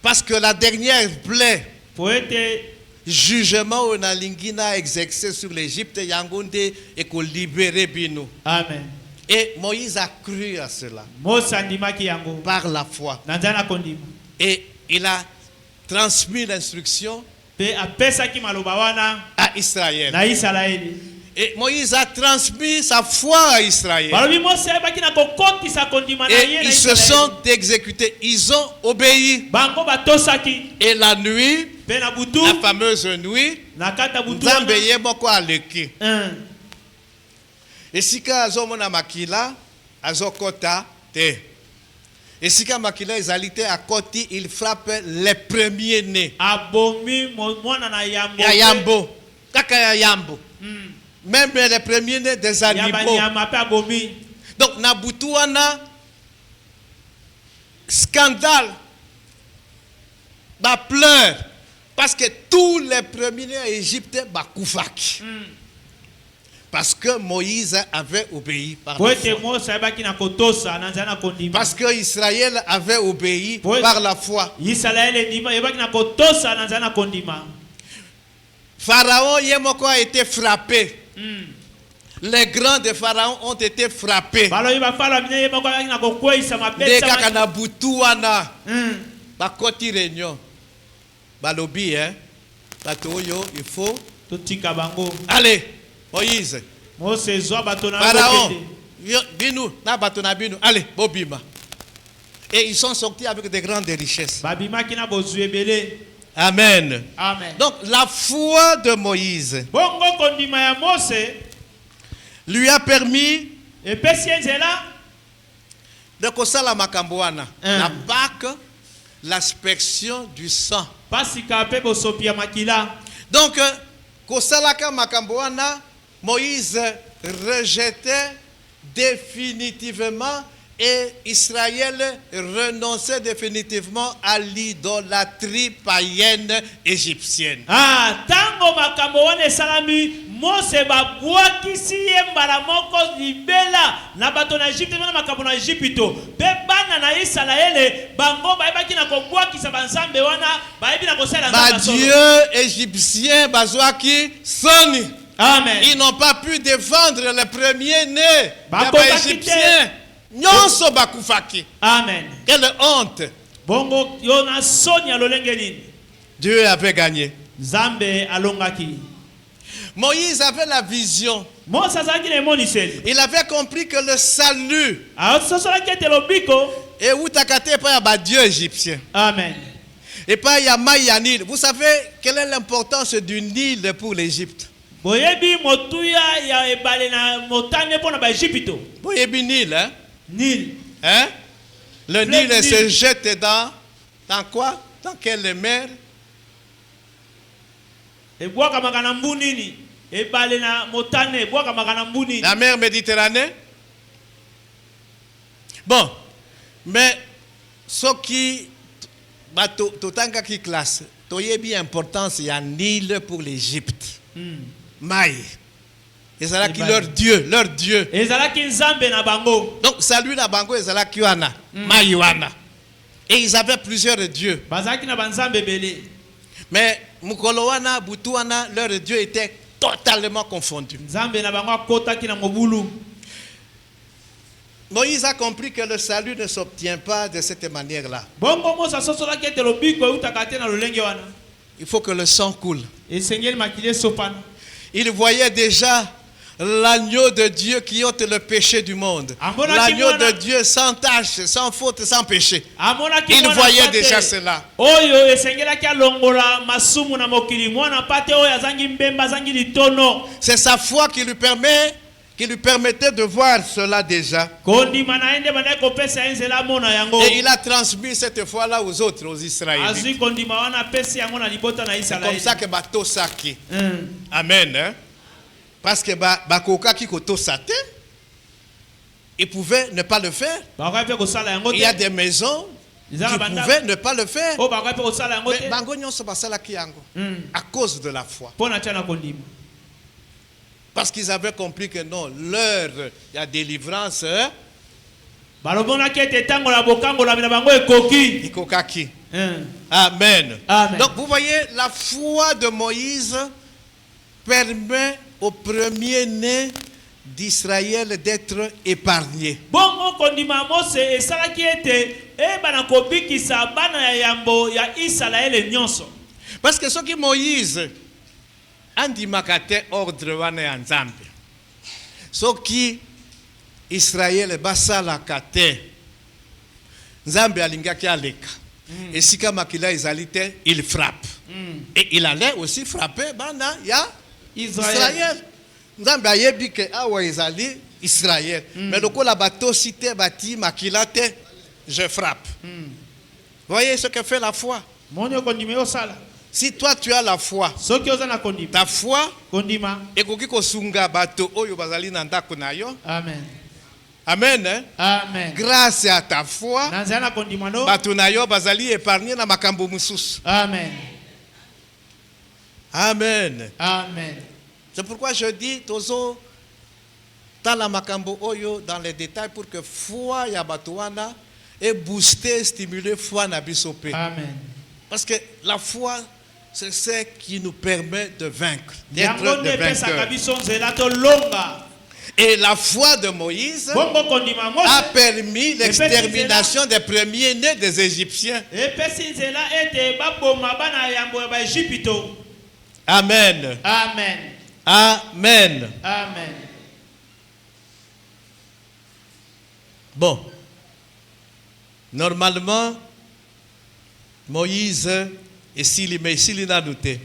Parce que la dernière plaie,
Po ete
jugement on a lingina exercé sur l'Égypte, yangonde et qu'on libérer bino.
Amen.
Et Moïse a cru à cela
Mosa ndimaki yango.
par la foi.
Na nzana kondima.
Et il a transmis l'instruction
Pe apesaki maloba wana
à Israël.
na Israeli.
Et Moïse a transmis sa foi à Israël.
Balobi Mose baki na kokotisa kondima na
Et
ye na
ils se
Israeli.
sont exécutés. Ils ont obéi.
Bango batosaki.
Et la nuit,
Pe na butu.
la fameuse nuit,
Na kata butu
Nzambe
wana.
ye moko aleki.
Un.
Esika azomona makila, azokota te. Esika makila ezali te akoti, il frappe les premiers-nés.
Abomi mwana na yambo.
Ya yambo. Kaka ya yambo.
Mm.
Même les premiers-nés des animaux.
Yabanyama pe abomi.
Donc, na butu wana, scandale, ba pleurs, parce que tous les premiers-nés égyptiens ba koufaki. Parce que Moïse avait obéi par
po
la
ete
foi.
Mose ayebaki na kotosa na nzela na kondima
Parce que Israël avait obéi
Oui.
par la foi.
Israël endima ayebaki na kotosa na nzela na kondima.
Pharaon Yemoko a été frappé. Les grands de Pharaon ont été frappés.
balobi bafala mine ye moko ayebaki na kokweyisa
Dès
mabesa
kaka na butu wana bakoti réunion balobi bato oyo il faut
totika bango.
allez Moïse
Mose zwa bato na
Pharaon
bokende.
binu na bato na binu allez bobima. Et ils sont sortis avec de grandes richesses.
babimaki na bozwi ebele.
Amen.
Amen.
Donc la foi de Moïse
bongo kondima ya Mose
lui a permis
epesi ye nzela
de kosala makambo wana na Pâques, l'aspersion du sang.
pasika mpe bosopi ya makila.
Donc kosalaka makambo wana Moïse rejetait définitivement et Israël renonçait définitivement à l'idolâtrie païenne égyptienne.
Tango makambo wana esalami Mose babwakisi ye mbala moko libela na bato na Egypte na makambo na Egypto pe bana na Israele bango bayebaki na kobwakisa banzambe wana bayebi na kosala nzambe solo.
Dieu égyptien bazwaki soni.
Amen.
Ils n'ont pas pu défendre le premier-né
Bakokaki
des Égyptiens. Nyonso bakufaki.
Amen.
Quelle honte.
Bongo yona sonya lolenge nini.
Dieu avait gagné.
Nzambe alongaki.
Moïse avait la vision.
Mose azalaki na emoniseli.
Il avait compris que le salut
asosolaki ete lobiko.
et utakate pas ya Dieu égyptien.
Amen.
Et pas ya mai ya Nil. Vous savez quelle est l'importance du Nil pour l'Égypte?
Boyebi motuya ya ebale na motane pona ba Egypto.
Boyebi Nil, hein?
Nil.
Hein? Le
Nil.
Nil se jette dans quoi? Dans quelle mer?
Ebwaka makana mbu nini? Ebale na motane ebwaka makana mbu nini?
La mer Méditerranée? Bon, mais ce qui totanga qui classe, toyebi importance ya Nil pour l'Égypte. Maï. Ezalaki leur Dieu.
Ezalaki nzambe na bango.
Donc salut na bango ezalaki wana, maï wana. Et ils avaient plusieurs dieux.
Bazaki na banzambe belé.
Mais mukolo wana, butu wana, leur Dieu était totalement confondu.
Nzambe na bango akotaki na mobulu.
Moïse a compris que le salut ne s'obtient pas de cette manière-là.
Bongo Mose asosolaki ete lobiko eutaka te na lolenge wana.
Il faut que le sang coule.
Esengeli makili sopana.
Il voyait déjà l'agneau de Dieu qui ôte le péché du monde. L'agneau de Dieu sans tache, sans faute, sans péché. Il voyait déjà cela.
Oyo esengelaki alongola masumu na mokili mwana pate oyo azangi mbemba azangi litono.
C'est sa foi qui lui permettait de voir cela déjà. Et il a transmis cette foi-là aux autres, aux Israélites. C'est comme ça que bateau saki. Amen. Hein? Parce que bakoka ki koto sate, ils pouvaient ne pas le faire. Il y a des maisons qui pouvaient ne pas le faire. Mais bango nyonso basala ki yango à cause de la foi. Parce qu'ils avaient compris que non, l'heure il y a délivrance. Ikokaki. Amen.
Amen.
Donc vous voyez, la foi de Moïse permet au premier-né d'Israël d'être épargné. Parce que ce qui Moïse andimakate ordre wana ya Nzambe. Soki Israël basala kate Nzambe alingaki aleka. Et si kama kila izalite, il frappe. Et il allait aussi frapper bana ya Israël. Nzambe ayebi ke awa izali Israël. Mais lokola bato cité bati makilate, je frappe. Voyez ce que fait la foi. Si toi tu as la foi, ta foi ekoki kosunga bato oyo bazali na ndako na yo.
Amen.
Amen. Hein?
Amen.
Grâce à ta foi, bato na yo bazali épargné na makambo mususu.
Amen.
Amen.
Amen.
C'est pourquoi je dis tozo tala makambo oyo dans les détails pour que foi ya batuana et booster, stimuler foi na biso pe.
Amen.
Parce que la foi, c'est ce qui nous permet de vaincre, d'être des vainqueurs. Et la foi de Moïse a permis l'extermination des premiers-nés des Égyptiens. Amen.
Amen.
Amen.
Amen.
Bon. Normalement, Moïse, et s'il a douté,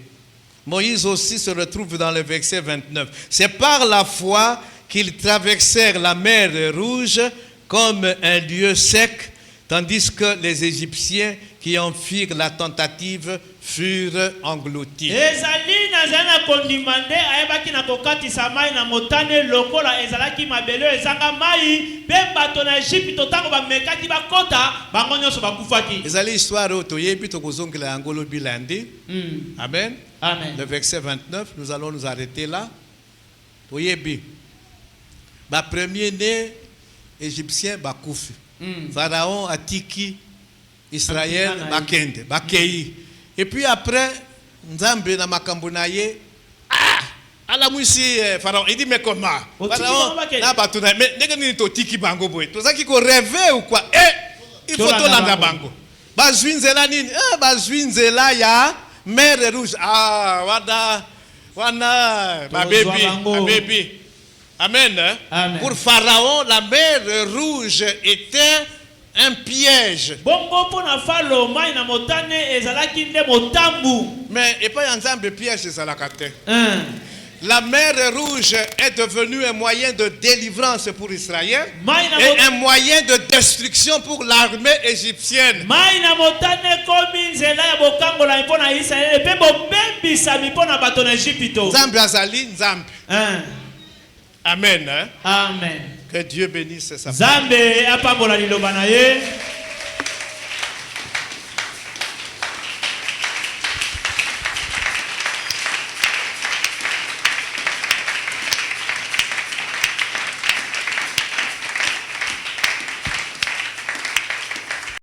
Moïse aussi se retrouve dans le verset 29. C'est par la foi qu'ils traversèrent la mer Rouge comme un lieu sec, tandis que les Égyptiens qui en firent la tentative furent engloutis. Amen.
Amen.
Le verset 29, nous allons nous arrêter là. Le premier-né égyptien Bakoufi. Pharaon a tiki Israël Bakende, Bakei. Et puis après, Nzambe na makambo na ye, ala mwisi Pharaon, il dit mais comment? Pharaon na batuna, mais nega ni to tiki bango boy. To zaki ko rêver ou quoi? Il faut to landa bango. Bazwinzela nini? Bazwinzela ya mer rouge. Wana, ma baby. Amen.
Amen.
Pour Pharaon, la mer rouge était un piège. Mais et pas ensemble piège c'est la carte. La mer rouge est devenue un moyen de délivrance pour Israël et un moyen de destruction pour l'armée égyptienne. Nzambe azali Nzambe. Amen.
Amen.
Que Dieu bénisse sa
Zambe apambola liloba na ye.